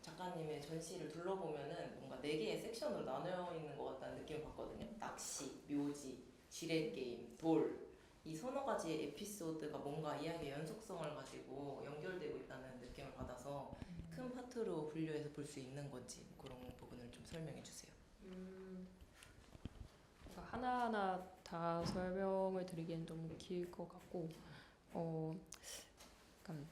B: 작가님의 전시를 둘러보면은 뭔가 4개의 섹션으로 나뉘어 있는 것 같다는 느낌을 받거든요. 낚시, 묘지, 지뢰 게임, 돌. 이 서너 가지의 에피소드가 뭔가 이야기의 연속성을 가지고 연결되고 있다는 느낌을 받아서 큰 파트로 분류해서 볼 수 있는 건지 그런 부분을 좀 설명해 주세요.
C: 하나하나 다 설명을 드리기엔 너무 길 것 같고 약간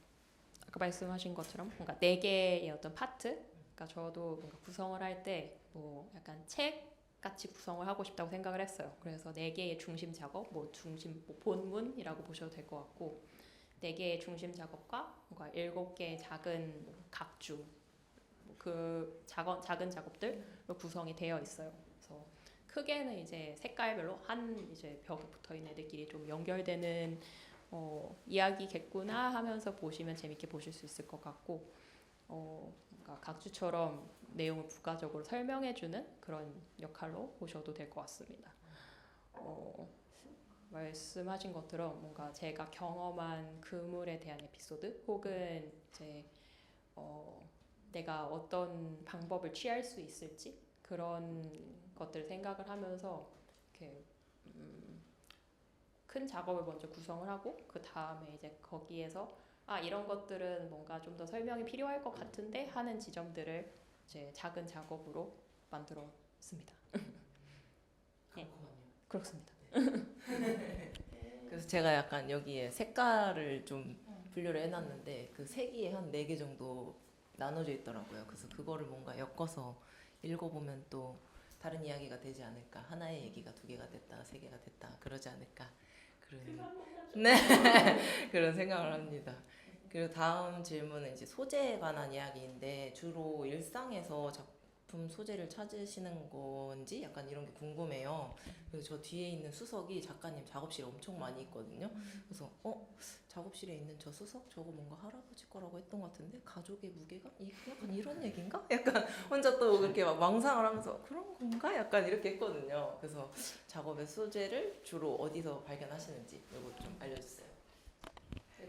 C: 아까 말씀하신 것처럼 뭔가 네 개의 어떤 파트, 그러니까 저도 뭔가 구성을 할 때 뭐 약간 책 같이 구성을 하고 싶다고 생각을 했어요. 그래서 네 개의 중심 작업, 뭐 본문이라고 보셔도 될 것 같고, 네 개의 중심 작업과 뭔가 7개의 작은 각주, 그 작은 작업들로 구성이 되어 있어요. 그래서 크게는 이제 색깔별로 한 이제 벽에 붙어 있는 애들끼리 좀 연결되는 이야기겠구나 하면서 보시면 재밌게 보실 수 있을 것 같고, 그러니까 각주처럼 내용을 부가적으로 설명해주는 그런 역할로 보셔도 될 것 같습니다. 말씀하신 것처럼 뭔가 제가 경험한 그물에 대한 에피소드 혹은 이제 내가 어떤 방법을 취할 수 있을지 그런 것들을 생각을 하면서 이렇게 큰 작업을 먼저 구성을 하고 그 다음에 이제 거기에서 이런 것들은 뭔가 좀 더 설명이 필요할 것 같은데 하는 지점들을 이제 작은 작업으로 만들었습니다. 네, 그렇습니다.
B: 그래서 제가 약간 여기에 색깔을 좀 분류를 해놨는데 그 색이 한 4개 정도 나눠져 있더라고요. 그래서 그거를 뭔가 엮어서 읽어보면 또 다른 이야기가 되지 않을까. 하나의 얘기가 2개가 됐다, 3개가 됐다 그러지 않을까. 네. 그런 생각을 합니다. 그리고 다음 질문은 이제 소재에 관한 이야기인데 주로 일상에서 작품 소재를 찾으시는 건지 약간 이런 게 궁금해요. 그래서 저 뒤에 있는 수석이 작가님 작업실에 엄청 많이 있거든요. 그래서 작업실에 있는 저 수석 저거 뭔가 할아버지 거라고 했던 것 같은데 가족의 무게가 약간 이런 얘기인가? 약간 혼자 또 그렇게 막 망상을 하면서 그런 건가? 약간 이렇게 했거든요. 그래서 작업의 소재를 주로 어디서 발견하시는지 이거 좀 알려주세요.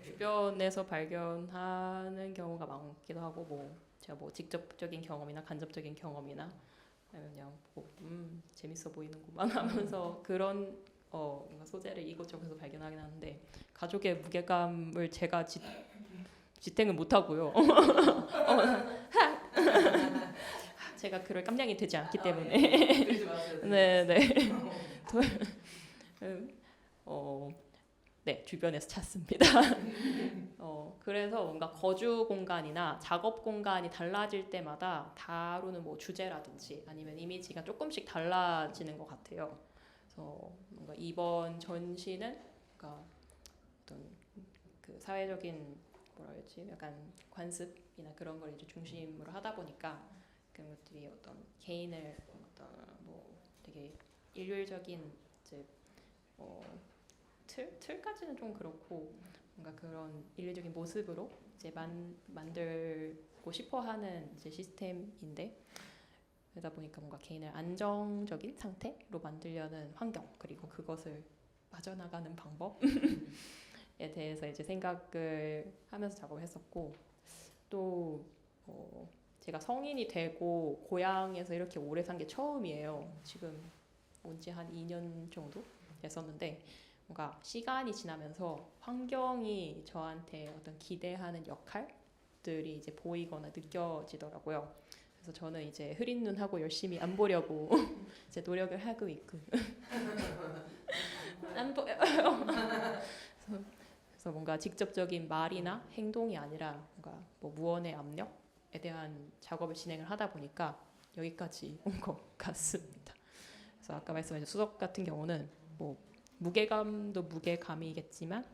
C: 주변에서 발견하는 경우가 많기도 하고 뭐 제가 뭐 직접적인 경험이나 간접적인 경험이나 아니면 그냥 보고 재밌어 보이는구만 하면서 그런 뭔가 소재를 이곳저곳에서 발견하긴 하는데 가족의 무게감을 제가 지탱을 못하고요. 제가 그럴 깜냥이 되지 않기 때문에
B: 그러지 마세요.
C: 네네 네, 주변에서 찾습니다. 그래서 뭔가 거주 공간이나 작업 공간이 달라질 때마다 다루는 뭐 주제라든지 아니면 이미지가 조금씩 달라지는 것 같아요. 그래서 뭔가 이번 전시는 그러니까 어떤 그 사회적인 뭐라 해야지 약간 관습이나 그런 걸 이제 중심으로 하다 보니까 그런 것들이 어떤 개인을 어떤 뭐 되게 일률적인 이제 틀까지는 좀 그렇고 뭔가 그런 일률적인 모습으로 이제 만들고 싶어하는 이제 시스템인데 그러다 보니까 뭔가 개인을 안정적인 상태로 만들려는 환경 그리고 그것을 빠져나가는 방법에 대해서 이제 생각을 하면서 작업을 했었고 또 제가 성인이 되고 고향에서 이렇게 오래 산 게 처음이에요. 지금 온 지 한 2년 정도 됐었는데 뭔가 시간이 지나면서 환경이 저한테 어떤 기대하는 역할들이 이제 보이거나 느껴지더라고요. 그래서 저는 이제 흐린 눈 하고 열심히 안 보려고 이제 노력을 하고 있고 안 보여요. 그래서 뭔가 직접적인 말이나 행동이 아니라 뭔가 뭐 무언의 압력에 대한 작업을 진행을 하다 보니까 여기까지 온 것 같습니다. 그래서 아까 말씀하신 수석 같은 경우는 뭐 무게감도 무게감이겠지만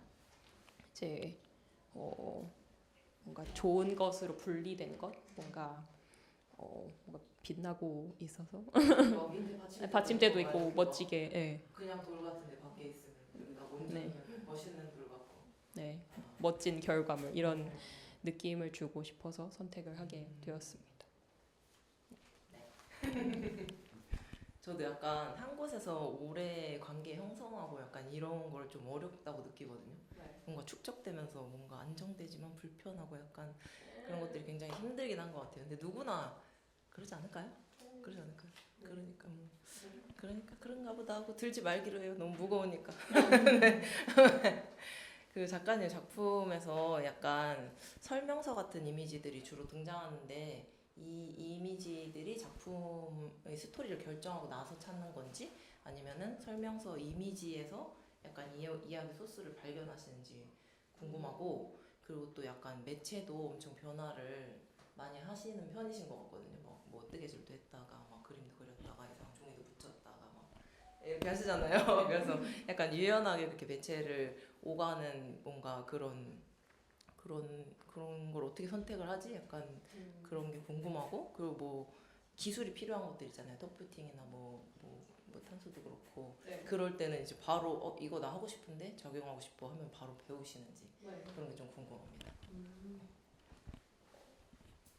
C: 이제 뭔가 좋은 것으로 분리된 것, 뭔가 빛나고 있어서 받침대도 있고 멋지게, 예.
B: 그냥 돌 같은데 밖에 있으면 여기다 얹으면 멋있는 돌 같고.
C: 네, 멋진 결과물 이런 느낌을 주고 싶어서 선택을 하게 되었습니다.
B: 저도 약간 한 곳에서 오래 관계 형성하고 약간 이런 걸 좀 어렵다고 느끼거든요. 뭔가 축적되면서 뭔가 안정되지만 불편하고 약간 그런 것들이 굉장히 힘들긴 한 것 같아요. 근데 누구나 그러지 않을까요? 그러지 않을까요? 그러니까 그런가 보다 하고 들지 말기로 해요. 너무 무거우니까. 네. 그 작가님 작품에서 약간 설명서 같은 이미지들이 주로 등장하는데 이 이미지들이 작품의 스토리를 결정하고 나서 찾는 건지 아니면은 설명서 이미지에서 약간 이야기 소스를 발견하시는지 궁금하고 그리고 또 약간 매체도 엄청 변화를 많이 하시는 편이신 것 같거든요. 뭐 뜨개질도 했다가 막 그림도 그렸다가 이상 종이도 붙였다가 막 이렇게 하시잖아요. 그래서 약간 유연하게 그렇게 매체를 오가는 뭔가 그런 걸 어떻게 선택을 하지? 약간 그런 게 궁금하고, 그리고 뭐 기술이 필요한 것들 있잖아요. 터프팅이나 뭐 탄소도 그렇고
C: 네.
B: 그럴 때는 이제 바로 이거 나 하고 싶은데 적용하고 싶어 하면 바로 배우시는지
C: 네.
B: 그런 게 좀 궁금합니다.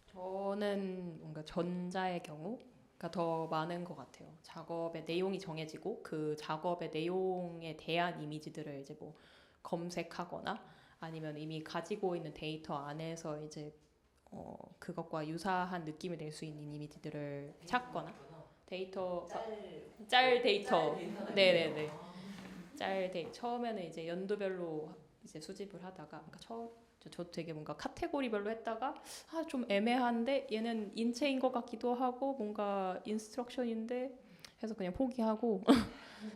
C: 저는 뭔가 전자의 경우가 더 많은 것 같아요. 작업의 내용이 정해지고 그 작업의 내용에 대한 이미지들을 이제 뭐 검색하거나 아니면 이미 가지고 있는 데이터 안에서 이제 그것과 유사한 느낌을 낼 수 있는 이미지들을 찾거나 데이터 짤 데이터 네네네 짤 데이터 처음에는 이제 연도별로 이제 수집을 하다가 그러니까 저 되게 뭔가 카테고리별로 했다가 좀 애매한데 얘는 인체인 것 같기도 하고 뭔가 인스트럭션인데 해서 그냥 포기하고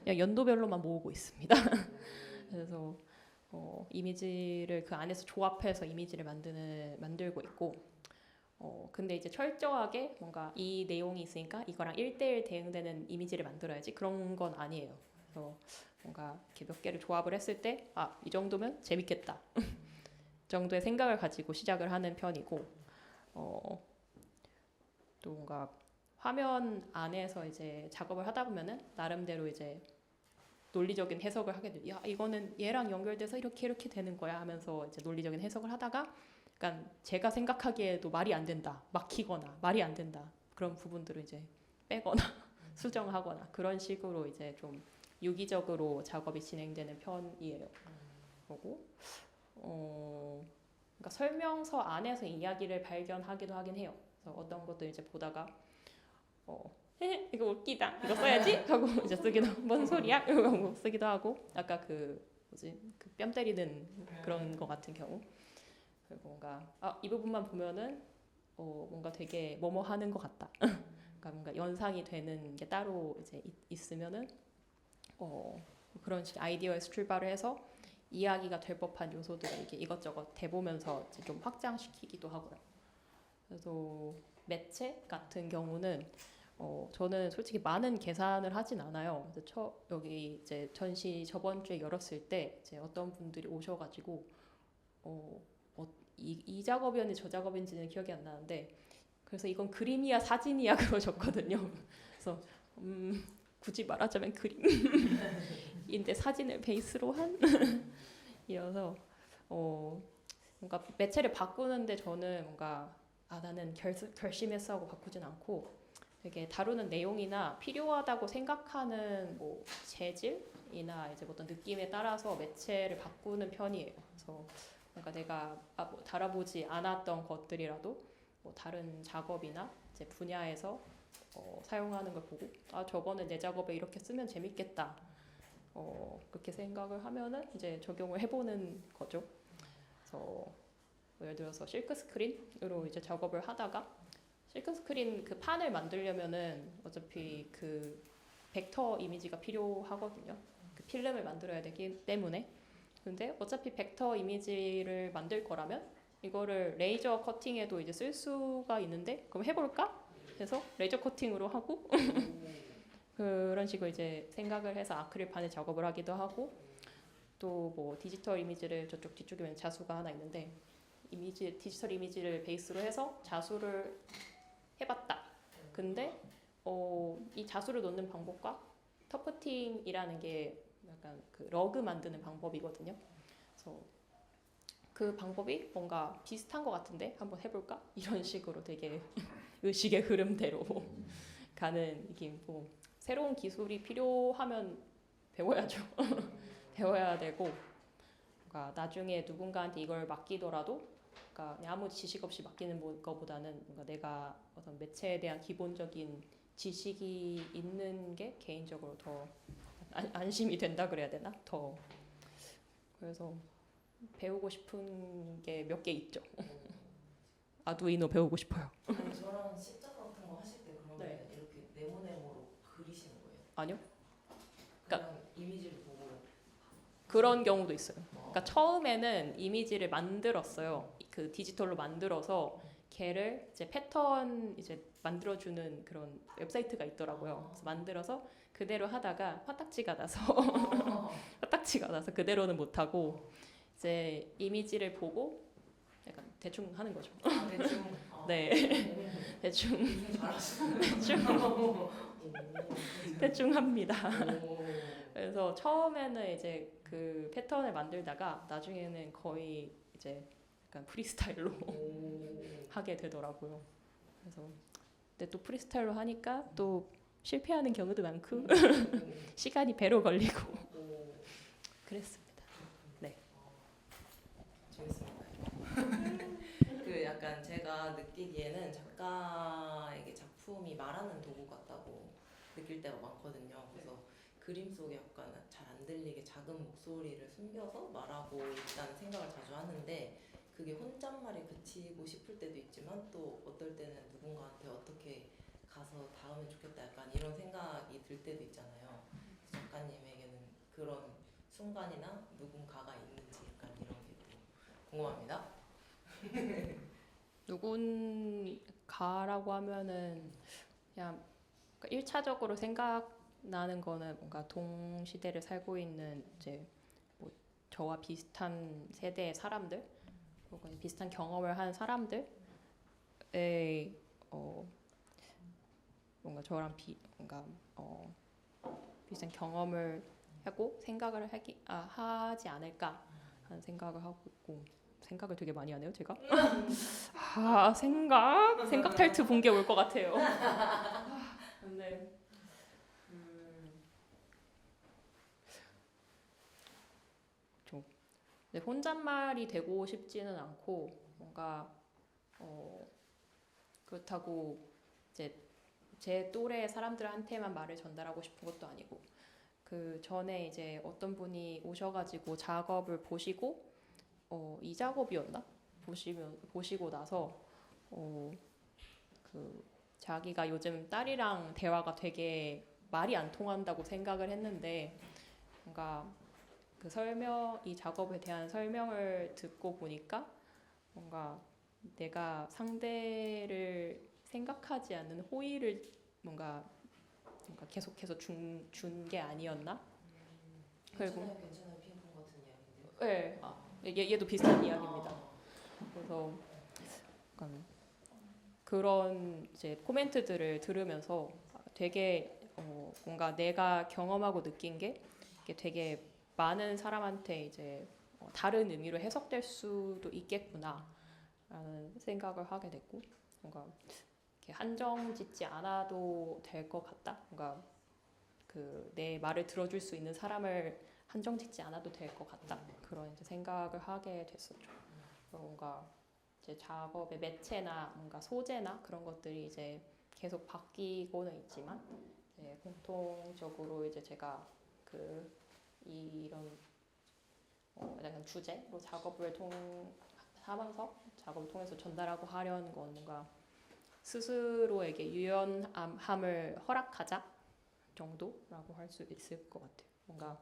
C: 그냥 연도별로만 모으고 있습니다. 그래서 이미지를 그 안에서 조합해서 이미지를 만들고 있고 근데 이제 철저하게 뭔가 이 내용이 있으니까 이거랑 1대1 대응되는 이미지를 만들어야지 그런 건 아니에요. 그래서 뭔가 이렇게 몇 개를 조합을 했을 때 이 정도면 재밌겠다. 정도의 생각을 가지고 시작을 하는 편이고 또 뭔가 화면 안에서 이제 작업을 하다 보면은 나름대로 이제 논리적인 해석을 하게 돼요. 야 이거는 얘랑 연결돼서 이렇게 되는 거야 하면서 이제 논리적인 해석을 하다가 약간 제가 생각하기에도 말이 안 된다, 막히거나 말이 안 된다 그런 부분들을 이제 빼거나 수정하거나 그런 식으로 이제 좀 유기적으로 작업이 진행되는 편이에요. 그리고 그러니까 설명서 안에서 이야기를 발견하기도 하긴 해요. 그래서 어떤 것도 이제 보다가 이거 웃기다 이거 써야지 하고 이제 쓰기도 뭔 소리야 이러고 쓰기도 하고 아까 그 뺨 때리는 그런 거 같은 경우 그리고 뭔가 이 부분만 보면은 뭔가 되게 뭐뭐 하는 것 같다. 그러니까 뭔가 연상이 되는 게 따로 이제 있으면은 그런 식 아이디어에서 출발을 해서 이야기가 될 법한 요소들을 이렇게 이것저것 대보면서 이제 좀 확장시키기도 하고요. 그래서 매체 같은 경우는 저는 솔직히 많은 계산을 하진 않아요. 여기 이제 전시 저번 주에 열었을 때 이제 어떤 분들이 오셔가지고 이 작업이었는지 저 작업인지는 기억이 안 나는데 그래서 이건 그림이야 사진이야 그러셨거든요. 그래서 굳이 말하자면 그림인데 사진을 베이스로 한 이어서 뭔가 매체를 바꾸는데 저는 뭔가 나는 결심했어 하고 바꾸진 않고 되게 다루는 내용이나 필요하다고 생각하는 뭐 재질이나 이제 어떤 느낌에 따라서 매체를 바꾸는 편이에요. 그래서 뭔가 내가 뭐 달아보지 않았던 것들이라도 뭐 다른 작업이나 이제 분야에서 사용하는 걸 보고 저거는 내 작업에 이렇게 쓰면 재밌겠다. 그렇게 생각을 하면은 이제 적용을 해보는 거죠. 그래서 뭐 예를 들어서 실크 스크린으로 이제 작업을 하다가 실크 스크린 그 판을 만들려면은 어차피 그 벡터 이미지가 필요하거든요. 그 필름을 만들어야 되기 때문에. 근데 어차피 벡터 이미지를 만들 거라면 이거를 레이저 커팅에도 이제 쓸 수가 있는데 그럼 해볼까? 해서 레이저 커팅으로 하고 그런 식으로 이제 생각을 해서 아크릴판에 작업을 하기도 하고 또 뭐 디지털 이미지를 저쪽 뒤쪽에 보면 자수가 하나 있는데 디지털 이미지를 베이스로 해서 자수를 해봤다. 근데 이 자수를 놓는 방법과 터프팅이라는 게 약간 그 러그 만드는 방법이거든요. 그래서 그 방법이 뭔가 비슷한 것 같은데 한번 해볼까? 이런 식으로 되게 의식의 흐름대로 가는 이게 뭐 새로운 기술이 필요하면 배워야죠. 배워야 되고 그러니까 나중에 누군가한테 이걸 맡기더라도 그러니까 그냥 아무 지식 없이 맡기는 것보다는 뭔가 내가 어떤 매체에 대한 기본적인 지식이 있는 게 개인적으로 더 안심이 된다 그래야 되나? 더 그래서 배우고 싶은 게 몇 개 있죠. 아두이노 배우고 싶어요.
B: 아니, 저런 십자가 같은 거 하실 때 그러면
C: 네.
B: 이렇게 네모네모로 그리시는 거예요?
C: 아니요.
B: 그냥 이미지를 보고
C: 그런 경우도 있어요. 그러니까 처음에는 이미지를 만들었어요. 그 디지털로 만들어서 걔를 이제 패턴 이제 만들어주는 그런 웹사이트가 있더라고요. 그래서 만들어서 그대로 하다가 화딱지가 나서 화딱지가 나서 그대로는 못하고 이제 이미지를 보고 약간 대충 하는 거죠.
B: 대충.
C: 네, 대충
B: 잘하시네.
C: 대충 합니다.
B: 오.
C: 그래서 처음에는 이제 그 패턴을 만들다가 나중에는 거의 이제 약간 프리스타일로 하게 되더라고요. 그래서 근데 또 프리스타일로 하니까 또 실패하는 경우도 많고 시간이 배로 걸리고 그랬습니다. 네.
B: 재밌습니다. 그 약간 제가 느끼기에는 작가에게 작품이 말하는 도구 같다고 느낄 때가 많거든요. 그래서 그림 속에 약간 잘 안 들리게 작은 목소리를 숨겨서 말하고 있다는 생각을 자주 하는데 그게 혼잣말에 그치고 싶을 때도 있지만 또 어떨 때는 누군가한테 어떻게 가서 닿으면 좋겠다 약간 이런 생각이 들 때도 있잖아요. 작가님에게는 그런 순간이나 누군가가 있는지 약간 이런 게 또 궁금합니다.
C: 누군가라고 하면은 그냥 1차적으로 생각나는 거는 뭔가 동시대를 살고 있는 이제 뭐 저와 비슷한 세대의 사람들 혹은 비슷한 경험을 한 사람들의 뭔가 저랑 비슷한 경험을 하고 생각을 하지 않을까 하는 생각을 하고 있고 생각을 되게 많이 하네요 제가. 생각 탈트 붕괴 올 것 같아요. 근데 근데 혼잣말이 되고 싶지는 않고 뭔가 그렇다고 이제 제 또래 사람들한테만 말을 전달하고 싶은 것도 아니고 그 전에 이제 어떤 분이 오셔가지고 작업을 보시고 이 작업이었나 보시고 나서 그 자기가 요즘 딸이랑 대화가 되게 말이 안 통한다고 생각을 했는데 뭔가 그 이 작업에 대한 설명을 듣고 보니까 뭔가 내가 상대를 생각하지 않는 호의를 뭔가 계속해서 준 게 아니었나?
B: 괜찮아요 핑퐁 같은 이야기인데요.
C: 네, 얘도 비슷한 이야기입니다. 그래서 약간 그런 이제 코멘트들을 들으면서 되게 뭔가 내가 경험하고 느낀 게 이게 되게 많은 사람한테 이제 다른 의미로 해석될 수도 있겠구나라는 생각을 하게 됐고 뭔가 이렇게 한정 짓지 않아도 될 것 같다. 뭔가 그 내 말을 들어줄 수 있는 사람을 한정 짓지 않아도 될 것 같다. 그런 이제 생각을 하게 됐었죠. 뭔가 이제 작업의 매체나 뭔가 소재나 그런 것들이 이제 계속 바뀌고는 있지만 이제 공통적으로 이제 제가 이런 약간 주제로 작업을 통해서 전달하고 하려는 건 뭔가 스스로에게 유연함을 허락하자 정도라고 할 수 있을 것 같아요. 뭔가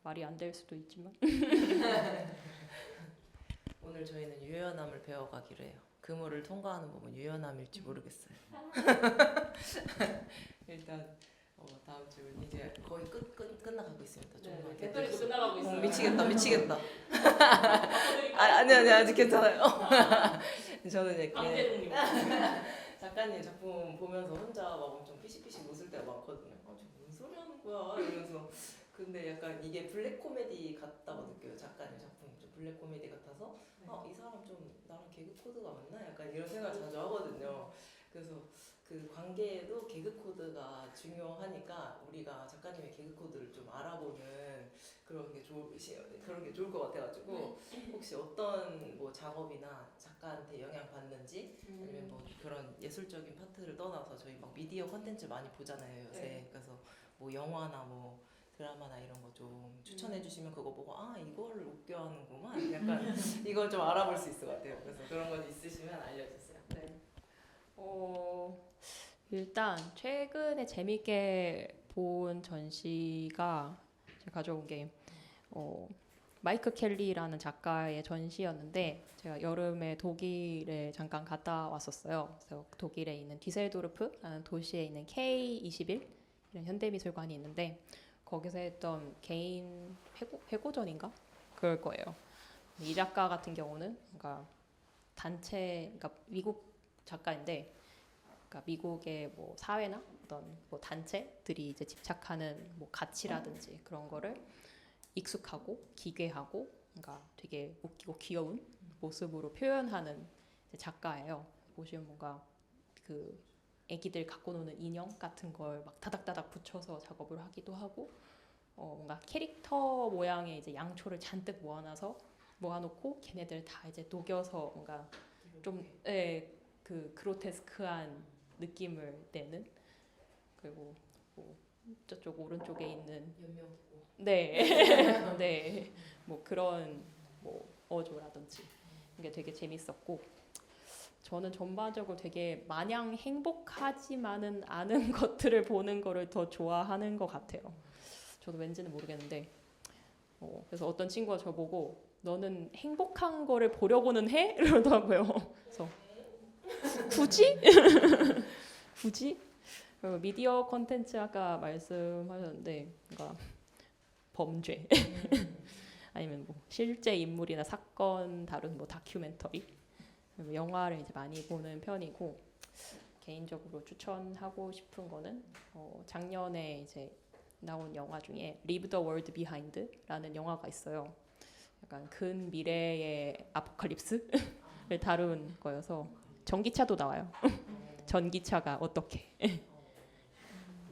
C: 말이 안 될 수도 있지만
B: 오늘 저희는 유연함을 배워가기로 해요. 그물을 통과하는 법은 유연함일지 모르겠어요. 일단 다음 질문 이제 거의 끝나가고 있습니다. 조금만
C: 배터리도 끝나가고 있어요.
B: 미치겠다. 아니 아직 괜찮아요. 저는 이렇게 작가님 작품 보면서 혼자 막 엄청 피식피식 웃을 때가 많거든요. 무슨 소리 하는 거야 이러면서. 근데 약간 이게 블랙 코미디 같다고 느껴요. 작가님 작품이 좀 블랙 코미디 같아서 이 사람 좀 나랑 개그 코드가 맞나? 약간 이런 생각을 자주 하거든요. 그래서 그 관계에도 개그 코드가 중요하니까 우리가 작가님의 개그 코드를 좀 알아보는 그런 게 좋을 것 같아가지고 혹시 어떤 뭐 작업이나 작가한테 영향 받는지 아니면 뭐 그런 예술적인 파트를 떠나서 저희 막 미디어 콘텐츠 많이 보잖아요 요새.
C: 네.
B: 그래서 뭐 영화나 뭐 드라마나 이런 거 좀 추천해 주시면 그거 보고 이거를 웃겨 하는구만 약간 이걸 좀 알아볼 수 있을 것 같아요. 그래서 그런 거 있으시면 알려주세요.
C: 네. 일단 최근에 재밌게 본 전시가 제가 가져온 게 마이크 켈리라는 작가의 전시였는데 제가 여름에 독일에 잠깐 갔다 왔었어요. 그래서 독일에 있는 디셀도르프라는 도시에 있는 K21 이런 현대미술관이 있는데 거기서 했던 개인 회고전인가 그럴 거예요. 이 작가 같은 경우는 그러니까 그러니까 미국 작가인데, 그러니까 미국의 뭐 사회나 어떤 뭐 단체들이 이제 집착하는 뭐 가치라든지 그런 거를 익숙하고 기괴하고, 그러니까 되게 웃기고 귀여운 모습으로 표현하는 이제 작가예요. 보시면 뭔가 그 애기들 갖고 노는 인형 같은 걸 막 다닥다닥 붙여서 작업을 하기도 하고, 뭔가 캐릭터 모양의 이제 양초를 잔뜩 모아놓고 걔네들 다 이제 녹여서 뭔가 좀 그 그로테스크한 느낌을 내는, 그리고 뭐 저쪽 오른쪽에 있는 네, 네, 뭐 그런 뭐 어조라든지 이게 되게 재밌었고, 저는 전반적으로 되게 마냥 행복하지만은 않은 것들을 보는 거를 더 좋아하는 것 같아요. 저도 왠지는 모르겠는데, 그래서 어떤 친구가 저보고 너는 행복한 거를 보려고는 해? 이러더라고요. 그래서 굳이? 굳이? 그리고 미디어 콘텐츠 아까 말씀하셨는데, 그러니까 범죄 아니면 뭐 실제 인물이나 사건 다룬 뭐 다큐멘터리, 영화를 이제 많이 보는 편이고, 개인적으로 추천하고 싶은 거는 작년에 이제 나온 영화 중에 Leave the World Behind라는 영화가 있어요. 약간 근미래의 아포칼립스를 다룬 거여서 전기차도 나와요. 전기차가 어떻게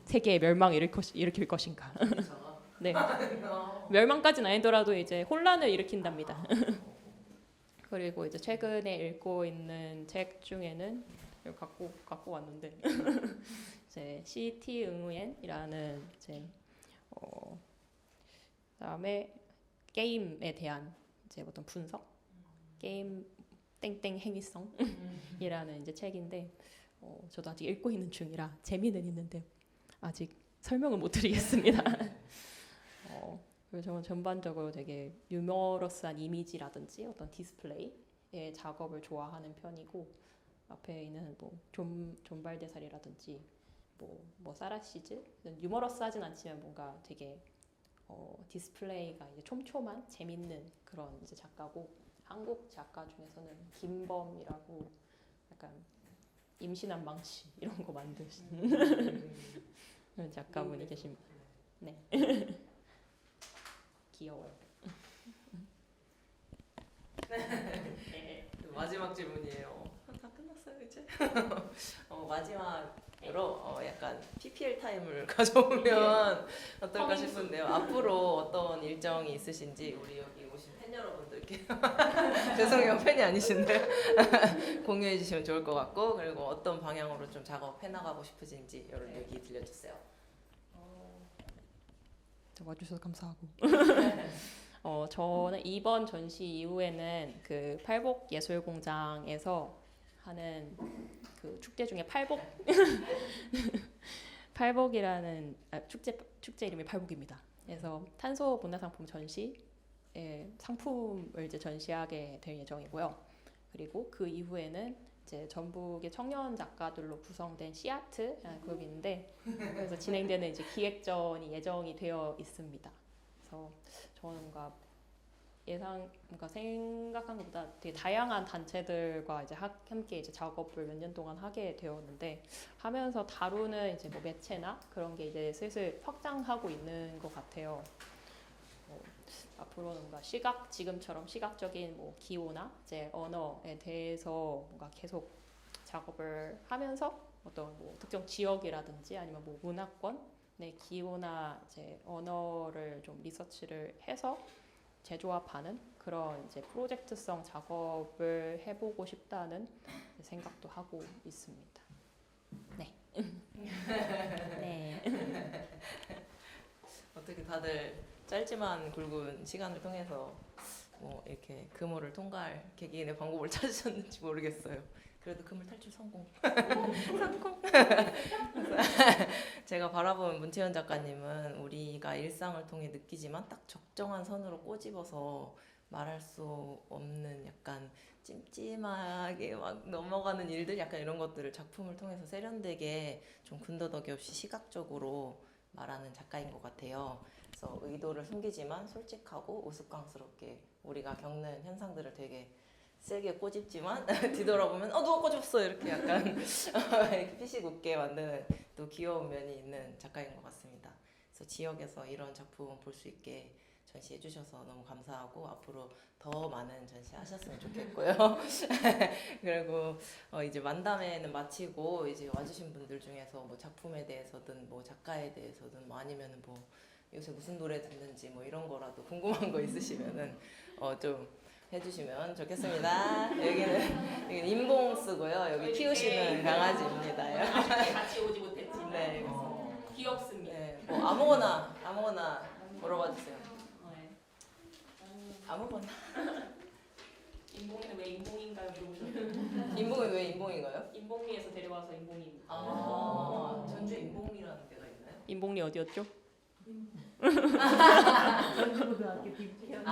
C: 세계의 멸망을 일으킬 것인가. 네. 멸망까지는 아니더라도 이제 혼란을 일으킨답니다. 그리고 이제 최근에 읽고 있는 책 중에는 갖고 왔는데 이제 C.T. 응우엔이라는 이제 그다음에 게임에 대한 이제 어떤 분석, 게임 땡땡 행위성이라는 이제 책인데, 저도 아직 읽고 있는 중이라 재미는 있는데 아직 설명을 못 드리겠습니다. 그리고 저는 전반적으로 되게 유머러스한 이미지라든지 어떤 디스플레이의 작업을 좋아하는 편이고, 앞에 있는 뭐 존발대살이라든지 뭐 사라시즈, 유머러스하진 않지만 뭔가 되게 디스플레이가 이제 촘촘한 재밌는 그런 이제 작가고, 한국 작가 중에서는 김범이라고 약간 임신한 망치 이런 거 만드신 그런 작가분이 계십니다. 네. 귀여워요.
B: 마지막 질문이에요. 다 끝났어요 이제. 마지막으로 약간 PPL 타임을 가져오면 어떨까 싶은데요. 앞으로 어떤 일정이 있으신지 우리 여기 오신 팬 여러분들께 죄송해요, 팬이 아니신데 공유해 주시면 좋을 것 같고, 그리고 어떤 방향으로 좀 작업해 나가고 싶으신지 이런 얘기 들려주세요.
C: 와주셔서 감사하고. 저는 이번 전시 이후에는 그 팔복예술공장에서 하는 그 축제 중에 팔복이라는 축제 이름이 팔복입니다. 그래서 탄소 문화상품 전시의 상품을 이제 전시하게 될 예정이고요. 그리고 그 이후에는 이제 전북의 청년 작가들로 구성된 씨아트라는 그룹이 있는데, 그래서 진행되는 이제 기획전이 예정이 되어 있습니다. 그래서 저는 뭔가 생각한 것보다 되게 다양한 단체들과 이제 함께 이제 작업을 몇 년 동안 하게 되었는데, 하면서 다루는 이제 뭐 매체나 그런 게 이제 슬슬 확장하고 있는 것 같아요. 앞으로는 뭔가 지금처럼 시각적인 뭐 기호나 이제 언어에 대해서 뭔가 계속 작업을 하면서 어떤 뭐 특정 지역이라든지 아니면 뭐 문화권의 기호나 이제 언어를 좀 리서치를 해서 재조합하는 그런 이제 프로젝트성 작업을 해보고 싶다는 생각도 하고 있습니다. 네. 네.
B: 어떻게 다들 짧지만 굵은 시간을 통해서 뭐 이렇게 금호를 통과할 개개인의 방법을 찾으셨는지 모르겠어요. 그래도 그물 탈출 성공. 성공. 제가 바라보는 문채연 작가님은 우리가 일상을 통해 느끼지만 딱 적정한 선으로 꼬집어서 말할 수 없는 약간 찜찜하게 막 넘어가는 일들 약간 이런 것들을 작품을 통해서 세련되게 좀 군더더기 없이 시각적으로 말하는 작가인 것 같아요. 그래서 의도를 숨기지만 솔직하고 우스꽝스럽게 우리가 겪는 현상들을 되게 세게 꼬집지만 뒤돌아보면 누가 꼬집었어 이렇게 약간 이렇게 피식 웃게 만드는 또 귀여운 면이 있는 작가인 것 같습니다. 그래서 지역에서 이런 작품 볼 수 있게 전시해 주셔서 너무 감사하고 앞으로 더 많은 전시하셨으면 좋겠고요. 그리고 이제 만담회는 마치고 이제 와주신 분들 중에서 뭐 작품에 대해서든 뭐 작가에 대해서든 뭐 아니면은 뭐 요새 무슨 노래 듣는지 뭐 이런 거라도 궁금한 거 있으시면은 좀 해주시면 좋겠습니다. 여기는 인봉 쓰고요. 여기 키우시는 강아지입니다.
C: 아쉽게 같이 오지 못했지.
B: 네.
C: 귀엽습니다.
B: 네. 뭐 아무거나 물어봐 주세요. 아무거나.
C: 인봉이는 왜 인봉인가요? 물어보셨어요.
B: 인봉이 왜 인봉인가요?
C: 인봉리에서 데려와서 인봉입니다.
B: 전주 인봉이라는 데가 있나요?
C: 인봉리 어디였죠?
A: 전주고등학교 뒷편.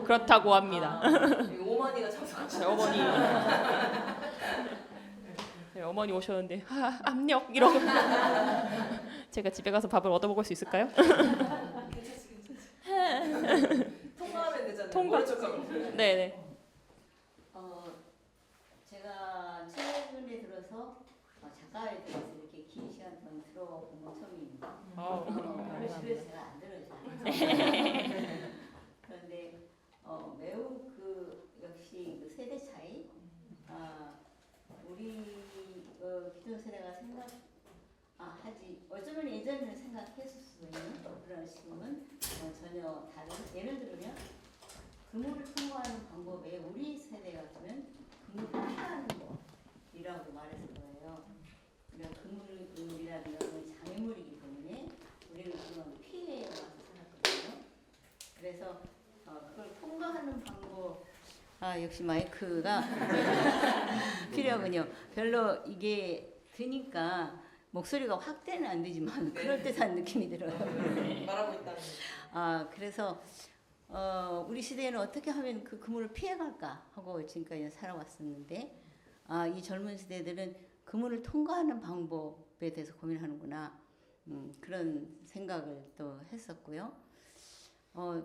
C: 그렇다고 합니다.
B: 여기 오마니가 참석하셨어요.
C: 어머니. 네, 어머니 오셨는데 압력 이러고 제가 집에 가서 밥을 얻어 먹을 수 있을까요?
B: 통과하면 되잖아요.
C: 통과.
B: 모른 척하면.
C: 네네.
A: 제가 최근에 들어서 작가에 대해서 이렇게 긴 시간 동안 들어본 건 처음입니다. 그래서 제가 안 들어요. 그런데 매우 역시 그 세대 차이, 우리 기존 세대가 하지 어쩌면 예전에는 생각했을 수 있는 그런 지금은 전혀 다른. 예를 들면 그물을 통과하는 방법에 우리 세대 같으면 그물을 피하는 법이라고 말했을 거예요. 그러니까 그물이라는 것은 장애물이기 때문에 우리는 그건 피해가서 살았거든요. 그래서 그걸 통과하는 방법, 역시 마이크가 필요하군요. 별로 이게 드니까 목소리가 확대는 안 되지만 그럴듯한 느낌이 들어요.
B: 말하고 있다는.
A: 그래서 우리 시대에는 어떻게 하면 그 그물을 피해갈까 하고 지금까지 살아왔었는데, 이 젊은 세대들은 그물을 통과하는 방법에 대해서 고민하는구나, 그런 생각을 또 했었고요.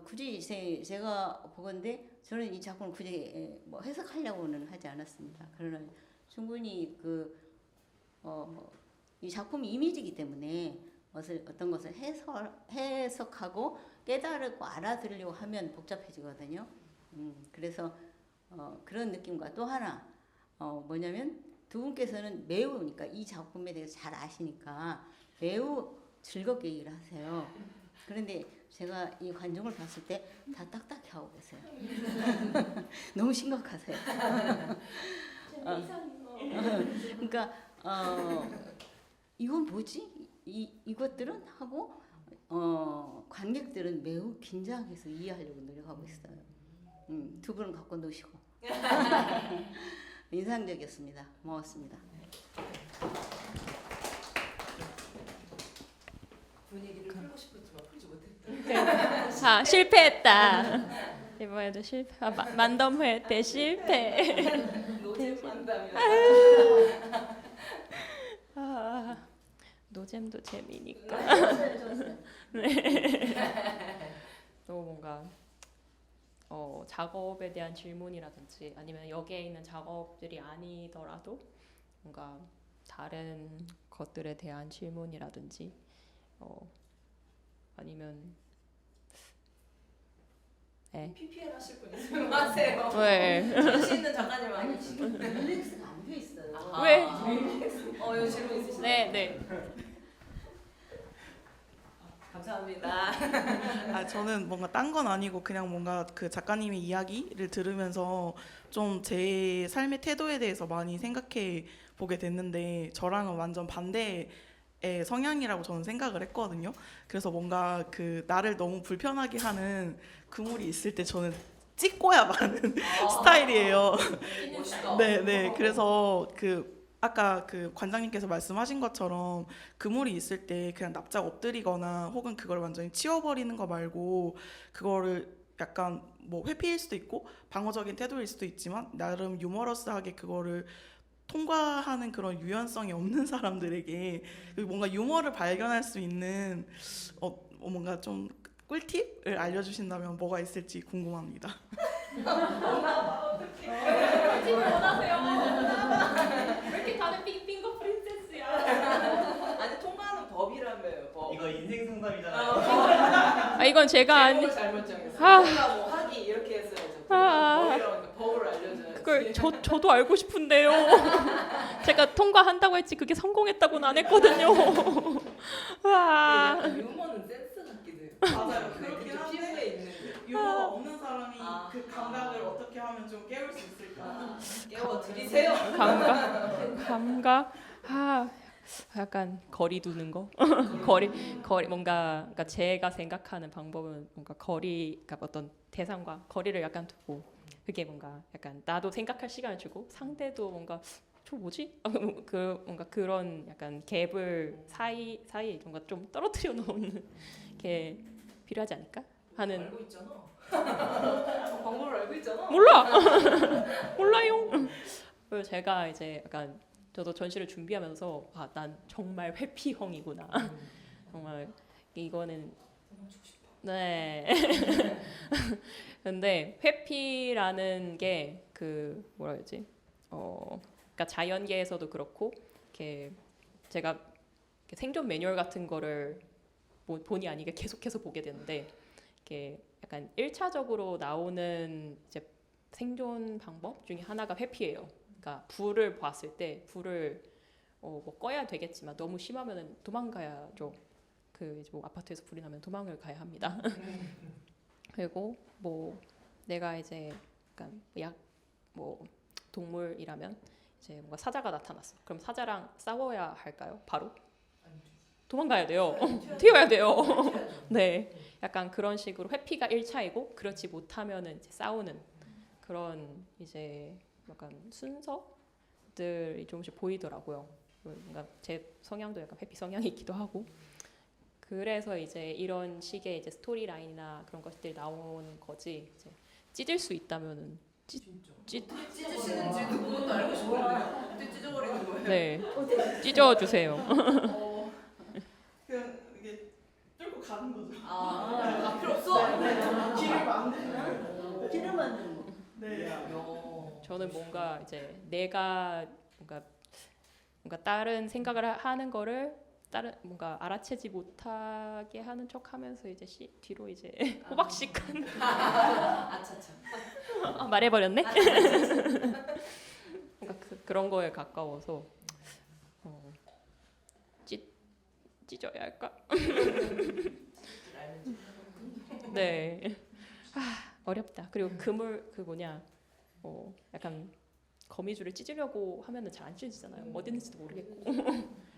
A: 굳이 제가 보건대 저는 이 작품을 굳이 뭐 해석하려고는 하지 않았습니다. 그러나 충분히 이 작품이 이미지이기 때문에 어떤 것을 해석하고 깨달고 알아들으려고 하면 복잡해지거든요. 그래서 그런 느낌과 또 하나 뭐냐면 두 분께서는 매우, 그러니까 이 작품에 대해서 잘 아시니까 매우 즐겁게 얘기를 하세요. 그런데 제가 이 관중을 봤을 때 다 딱딱해 하고 계세요. 너무 심각하세요. 그러니까 이건 뭐지? 이것들은 하고 관객들은 매우 긴장해서 이해하려고 노력하고 있어요. 두 분은 갖고 노시고. 인상적이었습니다. 고마웠습니다.
B: 분위기를 풀고 싶었지만 풀지 못했다.
C: 실패했다. 이번에도 실패. 만덤회 때 실패.
B: 노잼 만담이다.
C: 노잼도 재미니까.
A: 좋았어요.
C: 또 뭔가 작업에 대한 질문이라든지 아니면 여기에 있는 작업들이 아니더라도 뭔가 다른 것들에 대한 질문이라든지 아니면
B: PPL 하실 분 있으면 하세요.
C: 왜?
B: 자신 있는 작가님 아니
A: 지금 릴렉스가 안 돼 있어요.
C: 왜?
B: 여기 질문 있으시죠?
C: 네.
B: 감사합니다.
D: 저는 뭔가 딴 건 아니고 그냥 뭔가 그 작가님의 이야기를 들으면서 좀 제 삶의 태도에 대해서 많이 생각해 보게 됐는데 저랑은 완전 반대의 성향이라고 저는 생각을 했거든요. 그래서 뭔가 그 나를 너무 불편하게 하는 그물이 있을 때 저는 찍고야 마는 스타일이에요.
B: 멋있다.
D: 네. 그래서 아까 관장님께서 말씀하신 것처럼 그물이 있을 때 그냥 납작 엎드리거나 혹은 그걸 완전히 치워버리는 거 말고 그거를 약간 뭐 회피일 수도 있고 방어적인 태도일 수도 있지만 나름 유머러스하게 그거를 통과하는 그런 유연성이 없는 사람들에게 뭔가 유머를 발견할 수 있는 뭔가 좀 꿀팁을 알려주신다면 뭐가 있을지 궁금합니다.
C: 꿀팁을 원하세요. 왜 이렇게 다들 빙빙거 프린세스야?
B: 아니 통과하는 법이라며요. 법.
E: 이거 인생 상담이잖아요.
C: 아 이건 제가 아니
B: 제목을 잘못 정했어요.
C: 아.
B: 뭔가 뭐 하기 이렇게 했어야죠.
C: 아.
B: 법이라고 법을 알려줘야지.
C: 그걸 저도 알고 싶은데요. 제가 통과한다고 했지 그게 성공했다고는 안 했거든요. 와.
B: 약간 유머는 센스 같기도 해요.
D: 맞아요.
B: 네,
D: 그렇긴
B: 그쵸,
D: 한데
B: 피부에 있는 게.
D: 유머가 없는 사람이
B: 아.
D: 그 감각을 어떻게 하면 좀 깨울 수 있을까?
B: 깨워드리세요.
C: 감각. 아 약간 거리 두는 거. 거리 뭔가 그러니까 제가 생각하는 방법은 뭔가 그러니까 어떤 대상과 거리를 약간 두고 그게 뭔가 약간 나도 생각할 시간을 주고 상대도 뭔가 저 뭐지? 뭔가 그런 약간 갭을 사이에 뭔가 좀 떨어뜨려 놓는 게 필요하지 않을까 하는.
B: 알고 있잖아. 방법을 알고 있잖아.
C: 몰라요. 그리고 제가 이제 약간 저도 전시를 준비하면서 난 정말 회피형이구나. 정말 이거는 네. 근데 회피라는 게 뭐라 해야지? 그러니까 자연계에서도 그렇고 이렇게 제가 이렇게 생존 매뉴얼 같은 거를 본의 아니게 계속해서 보게 되는데 이렇게 약간 1차적으로 나오는 이제 생존 방법 중에 하나가 회피예요. 그러니까 불을 봤을 때 불을 뭐 꺼야 되겠지만 너무 심하면은 도망가야죠. 이제 뭐 아파트에서 불이 나면 도망을 가야 합니다. 그리고 뭐 내가 이제 약간 뭐 동물이라면 이제 뭔가 사자가 나타났어. 그럼 사자랑 싸워야 할까요? 바로? 도망가야 돼요. 튀어야 돼요. 네, 약간 그런 식으로 회피가 1차이고 그렇지 못하면은 이제 싸우는 그런 이제 약간 순서들이 조금씩 보이더라고요. 뭔가 제 성향도 약간 회피 성향이 있기도 하고. 그래서 이제 이런 식의 이제 스토리 라인이나 그런 것들이 나온 거지. 이제 찢을 수 있다면은
B: 찢으시는지도 그것도 알고 싶은데요. 어떻게 찢어버리는 거예요?
C: 네, 찢어 주세요.
D: 그냥 이게 뚫고 가는 거죠.
B: 아, 필요 없어.
D: 길을 만들면.
A: 길을 만드는 거.
D: 네.
C: 저는 뭔가 이제 내가 뭔가 다른 생각을 하는 거를 다른 뭔가 알아채지 못하게 하는 척하면서 이제 뒤로 이제 호박씨간
B: 아차차.
C: 말해버렸네. 뭔가 그런 거에 가까워서 찢어야 할까? 네. 어렵다. 그리고 그물 약간 거미줄을 찢으려고 하면은 잘 안 찢어지잖아요. 어디 있는지도 모르겠고.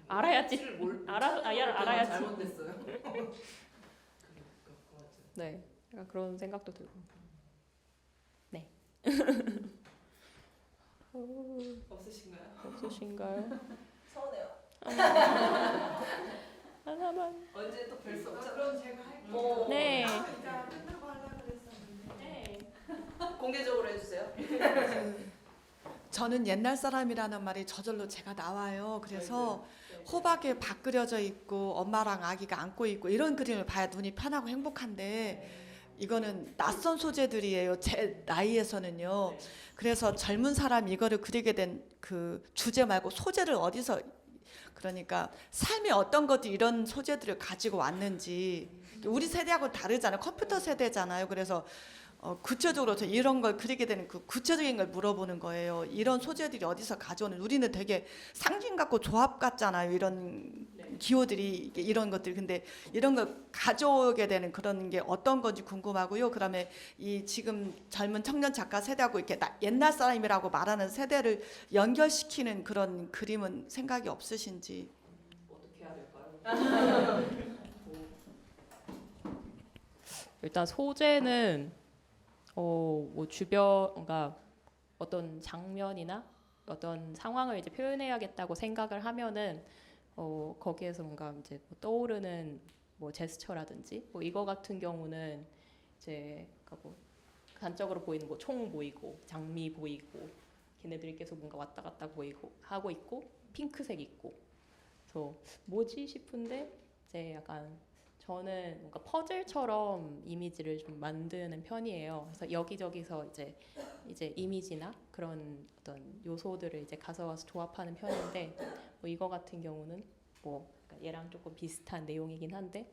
C: 알아야지. 알아야지.
B: 잘못됐어요.
C: 네, 약간 그런 생각도 들고. 네. 없으신가요?
B: 서운해요.
C: 하나만.
B: 언제 또 뵐 수 없잖아.
F: 그럼 제가 할게요.
C: 네.
F: 이따 끝나고 하려고 그랬었는데.
C: 네.
B: 공개적으로 해주세요.
F: 저는 옛날 사람이라는 말이 저절로 제가 나와요. 그래서 호박에 밥 끓여져 있고 엄마랑 아기가 안고 있고 이런 그림을 봐야 눈이 편하고 행복한데 이거는 낯선 소재들이에요. 제 나이에서는요. 그래서 젊은 사람이 이거를 그리게 된 그 주제 말고 소재를 어디서 그러니까 삶의 어떤 것들이 이런 소재들을 가지고 왔는지 우리 세대하고 다르잖아요. 컴퓨터 세대잖아요. 그래서 구체적으로 저 이런 걸 그리게 되는 그 구체적인 걸 물어보는 거예요. 이런 소재들이 어디서 가져오는 우리는 되게 상징 같고 조합 같잖아요. 이런 기호들이 이런 것들 근데 이런 걸 가져오게 되는 그런 게 어떤 건지 궁금하고요. 그다음에 이 지금 젊은 청년 작가 세대하고 이렇게 옛날 사람이라고 말하는 세대를 연결시키는 그런 그림은 생각이 없으신지.
B: 어떻게 해야 될까요?
C: 일단 소재는 뭐 주변 뭔가 어떤 장면이나 어떤 상황을 이제 표현해야겠다고 생각을 하면은 거기에서 뭔가 이제 뭐 떠오르는 뭐 제스처라든지 뭐 이거 같은 경우는 이제 그러니까 뭐 단적으로 보이는 뭐 총 보이고 장미 보이고 걔네들이 계속 뭔가 왔다 갔다 보이고 하고 있고 핑크색 있고 그래서 뭐지 싶은데 이제 약간 저는 뭔가 퍼즐처럼 이미지를 좀 만드는 편이에요. 그래서 여기저기서 이제 이미지나 그런 어떤 요소들을 이제 가져와서 조합하는 편인데 뭐 이거 같은 경우는 뭐 그러니까 얘랑 조금 비슷한 내용이긴 한데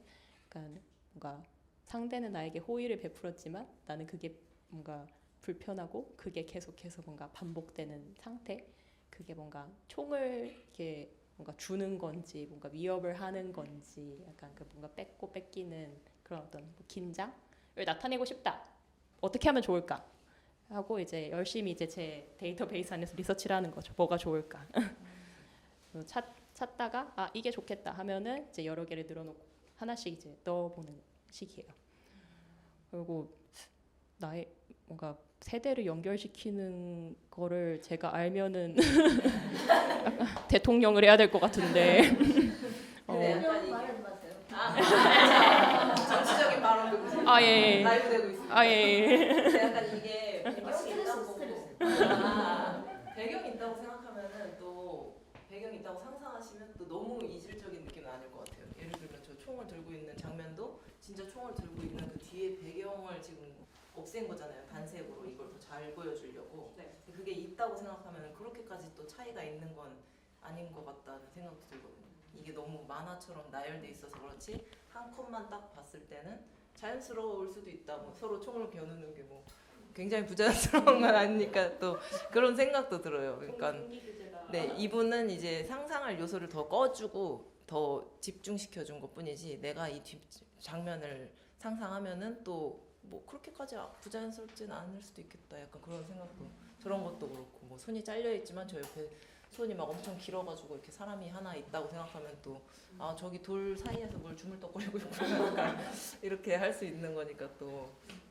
C: 그러니까 뭔가 상대는 나에게 호의를 베풀었지만 나는 그게 뭔가 불편하고 그게 계속해서 뭔가 반복되는 상태. 그게 뭔가 총을 이렇게 뭔가 주는 건지 뭔가 위협을 하는 건지 약간 그 뭔가 뺏고 뺏기는 그런 어떤 뭐 긴장을 나타내고 싶다. 어떻게 하면 좋을까? 하고 이제 열심히 이제 제 데이터베이스 안에서 리서치를 하는 거죠. 뭐가 좋을까? 찾다가 아 이게 좋겠다 하면은 이제 여러 개를 늘어놓고 하나씩 이제 넣어보는 식이에요. 그리고 나의 뭔가 세대를 연결시키는 거를 제가 알면은 대통령을 해야 될 것 같은데.
B: 근데 약간
A: 말하지 마세요.
B: 정치적인 발언도 무슨
C: 예.
B: 라이브 되고 있습니다.
C: 예.
B: 근데 약간 이게 배경이
A: 스트레스.
B: 있다고 배경이 있다고 생각하면은 또 배경이 있다고 상상하시면 또 너무 이질적인 느낌은 아닐 것 같아요. 예를 들면 저 총을 들고 있는 장면도 진짜 총을 들고 있는 그 뒤에 배경을 지금 없앤 거잖아요. 단색으로 이걸 더 잘 보여주려고.
C: 네.
B: 그게 있다고 생각하면 그렇게까지 또 차이가 있는 건 아닌 것 같다는 생각도 들거든요. 이게 너무 만화처럼 나열돼 있어서 그렇지 한 컷만 딱 봤을 때는 자연스러울 수도 있다. 뭐 서로 총을 겨누는 게 뭐 굉장히 부자연스러운 건 아니니까 또 그런 생각도 들어요. 그러니까 네 이분은 이제 상상할 요소를 더 꺼주고 더 집중시켜준 것뿐이지 내가 이 뒷 장면을 상상하면은 또 뭐 그렇게까지 부자연스럽지는 않을 수도 있겠다. 약간 그런 생각도 저런 것도 그렇고 뭐 손이 잘려 있지만 저 옆에 손이 막 엄청 길어가지고 이렇게 사람이 하나 있다고 생각하면 또 아 저기 돌 사이에서 뭘 주물떡거리고 있구나 이렇게 할 수 있는 거니까 또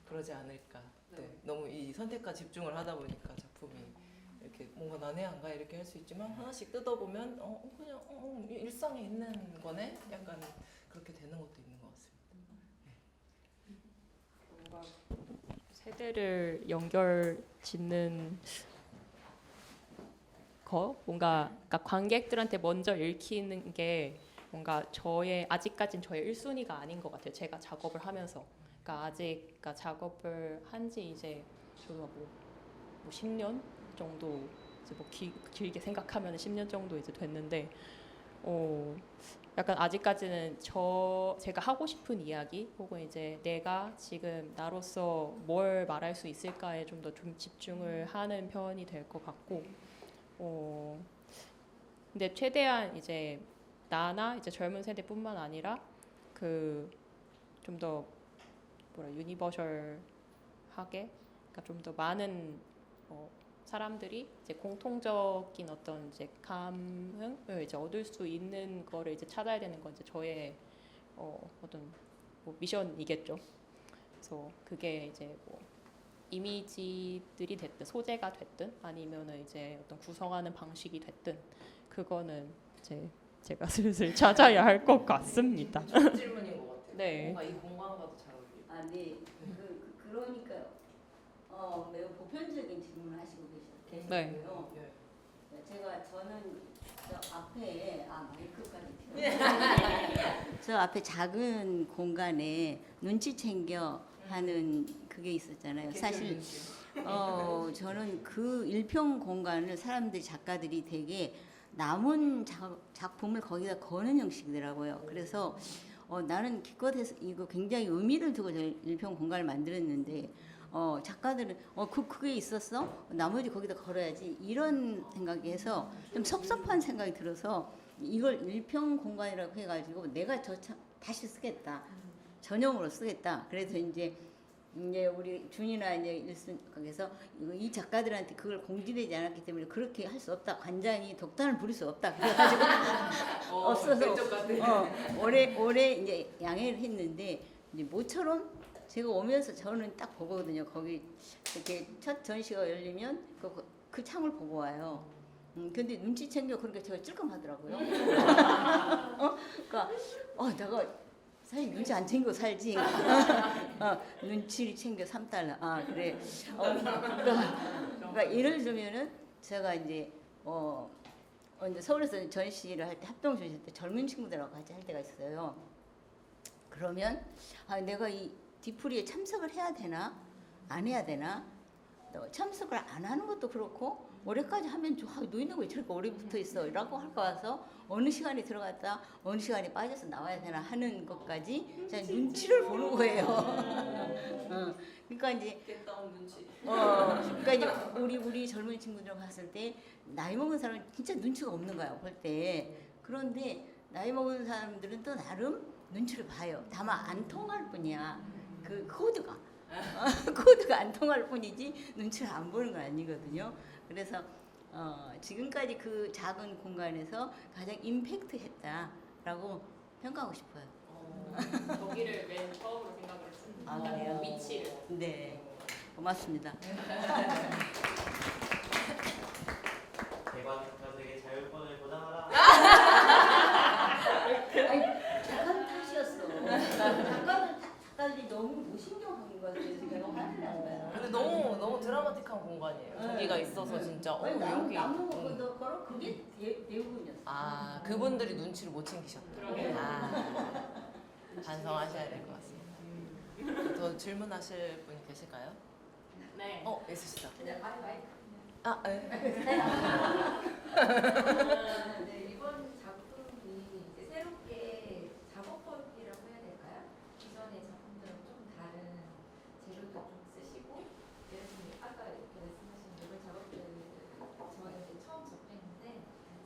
B: 그러지 않을까. 네. 너무 이 선택과 집중을 하다 보니까 작품이 이렇게 뭔가 난해한가 이렇게 할 수 있지만 하나씩 뜯어보면 그냥 일상에 있는 거네. 약간 그렇게 되는 것도 있는 것 같습니다.
C: 뭔가 세대를 연결 짓는 거 뭔가 그러니까 관객들한테 먼저 읽히는 게 뭔가 아직까진 저의 1순위가 아닌 것 같아요. 제가 작업을 하면서 그러니까 그러니까 작업을 한지 이제 저희가 뭐 10년 정도 이제 뭐 길게 생각하면 10년 정도 이제 됐는데 약간 아직까지는 제가 하고 싶은 이야기 혹은 이제 내가 지금 나로서 뭘 말할 수 있을까에 좀 더 좀 집중을 하는 편이 될 것 같고 근데 최대한 이제 나나 이제 젊은 세대뿐만 아니라 그 좀 더 유니버셜하게 그러니까 좀 더 많은 사람들이 이제 공통적인 어떤 이제 감흥을 이제 얻을 수 있는 거를 이제 찾아야 되는 건 이제 저의 어떤 뭐 미션이겠죠. 그래서 그게 이제 뭐 이미지들이 됐든 소재가 됐든 아니면은 이제 어떤 구성하는 방식이 됐든 그거는 이제 제가 슬슬 찾아야 할 것 같습니다.
B: 좋은 질문인 것 같아요.
C: 네.
B: 뭔가 이 공간과도 잘 어울리고.
A: 아, 네. 그러니까요. 매우 보편적인 질문을 하시고 계시고요.
B: 네.
A: 저는 저 앞에 마이크까지 저 앞에 작은 공간에 눈치 챙겨 하는 그게 있었잖아요. 사실 저는 그 일평 공간을 작가들이 되게 남은 작품을 거기다 거는 형식이더라고요. 그래서 나는 기껏해서 이거 굉장히 의미를 두고 저 일평 공간을 만들었는데 작가들은 그게 있었어? 나머지 거기다 걸어야지 이런 생각이 해서 좀 섭섭한 생각이 들어서 이걸 일평 공간이라고 해가지고 내가 다시 쓰겠다. 전용으로 쓰겠다. 그래서 이제 우리 준이나 이제 일순 거기서 이 작가들한테 그걸 공지되지 않았기 때문에 그렇게 할 수 없다. 관장이 독단을 부릴 수 없다. 그래가지고 없어서 오래 이제 양해를 했는데 이제 모처럼 제가 오면서 저는 딱 보거든요. 거기 이렇게 첫 전시가 열리면 그 창을 보고 와요. 근데 눈치 챙겨 그러니까 제가 찔끔하더라고요. 그러니까 내가 사실 눈치 안 챙기고 살지. 눈치를 챙겨 3달러. 그래. 그러니까 예를 들면은 제가 이제 이제 서울에서 전시를 할 때 합동 전시 때 젊은 친구들하고 같이 할 때가 있어요. 그러면 내가 이 디프리에 참석을 해야 되나 안 해야 되나 참석을 안 하는 것도 그렇고 올해까지 하면 노인네가 왜 저렇게 오래 붙어 있어 라고 할 거 와서 어느 시간에 들어갔다 어느 시간에 빠져서 나와야 되나 하는 것까지 제가 눈치를 보는 거예요. 그러니까 이제 그러니까 이제 우리 젊은 친구들 봤을 때 나이 먹은 사람은 진짜 눈치가 없는 거야 볼 때. 그런데 나이 먹은 사람들은 또 나름 눈치를 봐요. 다만 안 통할 뿐이야. 그 코드가 안 통할 뿐이지 눈치를 안 보는 건 아니거든요. 그래서 지금까지 그 작은 공간에서 가장 임팩트했다라고 평가하고 싶어요.
C: 거기를 맨 처음으로 생각을 했습니다.
A: 그래요?
C: 위치를.
A: 네, 고맙습니다.
E: 대관자들에게 자율권을 보장하라.
A: 작가는 탓이었어. 작가들이 너무 무신경한 거지. 내가 화를 난 거야.
B: 근데 너무 드라마틱한 공간이에요. 저기가 있어서 진짜
A: 아니, 나무
B: 여기
A: 너 걸어 그게 대부분이었어.
B: 그분들이 눈치를 못 챙기셨다. 반성하셔야 될 것 같습니다. 더 질문하실 분이 계실까요?
C: 네.
B: 있으시죠?
A: 네.
G: 네, 이번 작품이 이제 새롭게 작업법이라고 해야 될까요? 기존의 작품들은 좀 다른 재료도 좀 쓰시고, 예를 들면 아까 이렇게 말씀하신 이번 작업들 저는 이제 처음 접했는데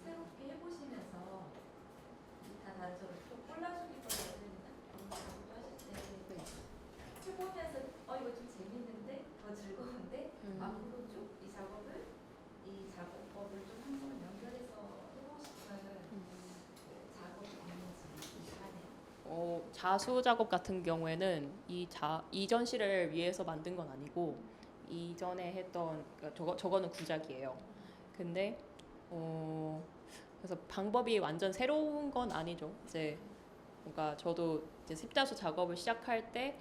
G: 새롭게 해보시면서 다 다르죠. 또 콜라주기 거라고 해야 되나? 작업도 하실 때 해보면서 이거 좀 재밌는데 더 즐거운데 앞으로 쭉 이 작업을 이 작업법을 좀 한번 연결해서 해보고 싶은 작업이 있는지 하네요.
C: 자수 작업 같은 경우에는 이 전시를 위해서 만든 건 아니고 이전에 했던 그러니까 저거는 구작이에요. 근데 그래서 방법이 완전 새로운 건 아니죠. 이제 뭔가 저도 이제 십자수 작업을 시작할 때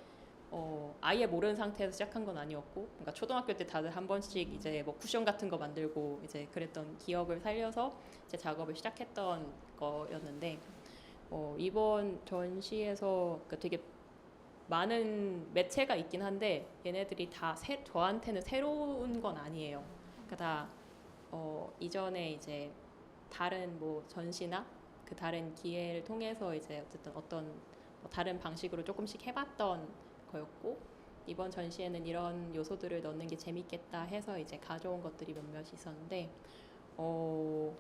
C: 아예 모르는 상태에서 시작한 건 아니었고, 그러니까 초등학교 때 다들 한 번씩 이제 뭐 쿠션 같은 거 만들고 이제 그랬던 기억을 살려서 이제 작업을 시작했던 거였는데, 이번 전시에서 그러니까 되게 많은 매체가 있긴 한데 얘네들이 다 저한테는 새로운 건 아니에요. 그러니까 다 이전에 이제 다른 뭐 전시나 그 다른 기회를 통해서 이제 어쨌든 어떤 뭐 다른 방식으로 조금씩 해봤던 거였고, 이번 전시에는 이런 요소들을 넣는 게 재밌겠다 해서 이제 가져온 것들이 몇몇 있었는데 뭐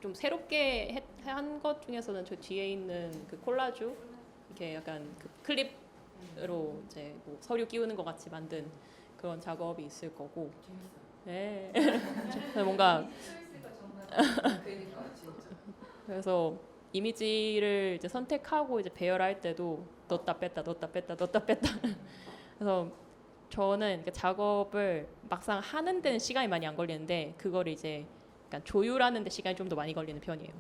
C: 좀 새롭게 한 것 중에서는 저 뒤에 있는 그 콜라주 이게 약간 그 클립으로 이제 뭐 서류 끼우는 것 같이 만든 그런 작업이 있을 거고. 네. 뭔가 그래서 이미지를 이제 선택하고 이제 배열할 때도 넣었다 뺐다 그래서 저는 작업을 막상 하는 데는 시간이 많이 안 걸리는데 그거를 이제 약간 조율하는 데 시간이 좀 더 많이 걸리는 편이에요.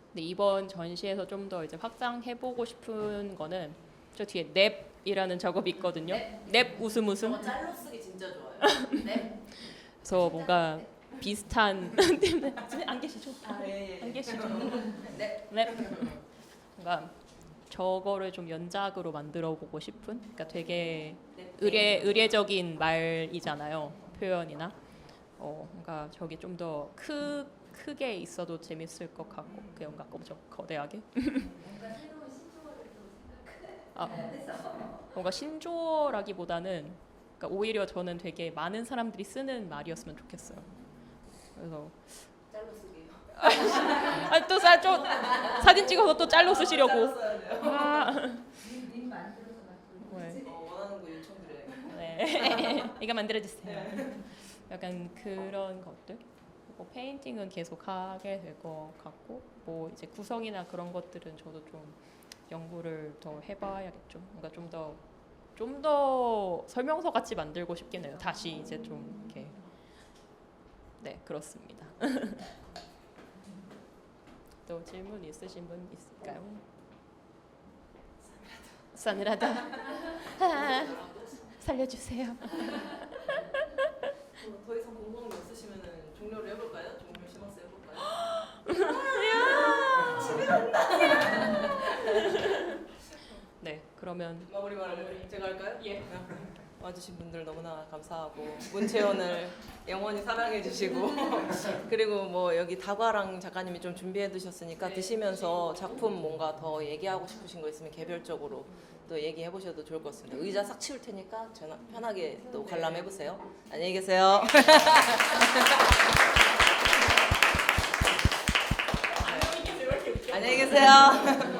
C: 근데 이번 전시에서 좀 더 이제 확장해보고 싶은 거는 저 뒤에 넵이라는 작업이 있거든요. 넵 웃음.
B: 저거 짤로 쓰기 진짜 좋아요. 네.
C: 그래서 뭔가 비슷한 안 계시죠? 안 계시죠? 네. 뭔가 저거를 좀 연작으로 만들어 보고 싶은, 그러니까 되게 의례적인 말이잖아요, 표현이나. 뭔가 저게 좀 더 크게 있어도 재밌을 것 같고, 뭔가 엄청 거대하게.
G: 뭔가 새로운 신조어를 또 생각해서
C: 뭔가 신조어라기보다는 그러니까 오히려 저는 되게 많은 사람들이 쓰는 말이었으면 좋겠어요. 그래서
B: 짤로 쓰기.
C: 또 사진 찍어서 또 짤로 쓰시려고.
G: 님 만들어서 막
C: 네.
B: 원하는 거 요청드려요.
C: 네. 이거 만들어주세요. 약간 그런 것들. 뭐 페인팅은 계속 하게 될 것 같고, 뭐 이제 구성이나 그런 것들은 저도 좀 연구를 더 해봐야겠죠. 뭔가 좀 더 설명서 같이 만들고 싶긴 해요. 다시 이제 좀 이렇게 네 그렇습니다. 또 질문 있으신 분 있을까요? 싸늘하다. 살려주세요.
B: 더 이상 궁금한 게 없으시면 종료를 해볼까요? 종료 시막스 해볼까요?
C: 네 그러면
B: 마무리 말을 제가 할까요?
C: 예.
B: 와주신 분들 너무나 감사하고 문채원을 영원히 사랑해 주시고 그리고 뭐 여기 다과랑 작가님이 좀 준비해 두셨으니까 드시면서 작품 뭔가 더 얘기하고 싶으신 거 있으면 개별적으로 또 얘기해 보셔도 좋을 것 같습니다. 의자 싹 치울 테니까 편하게 또 관람해 보세요. 안녕히 계세요. 안녕히 계세요.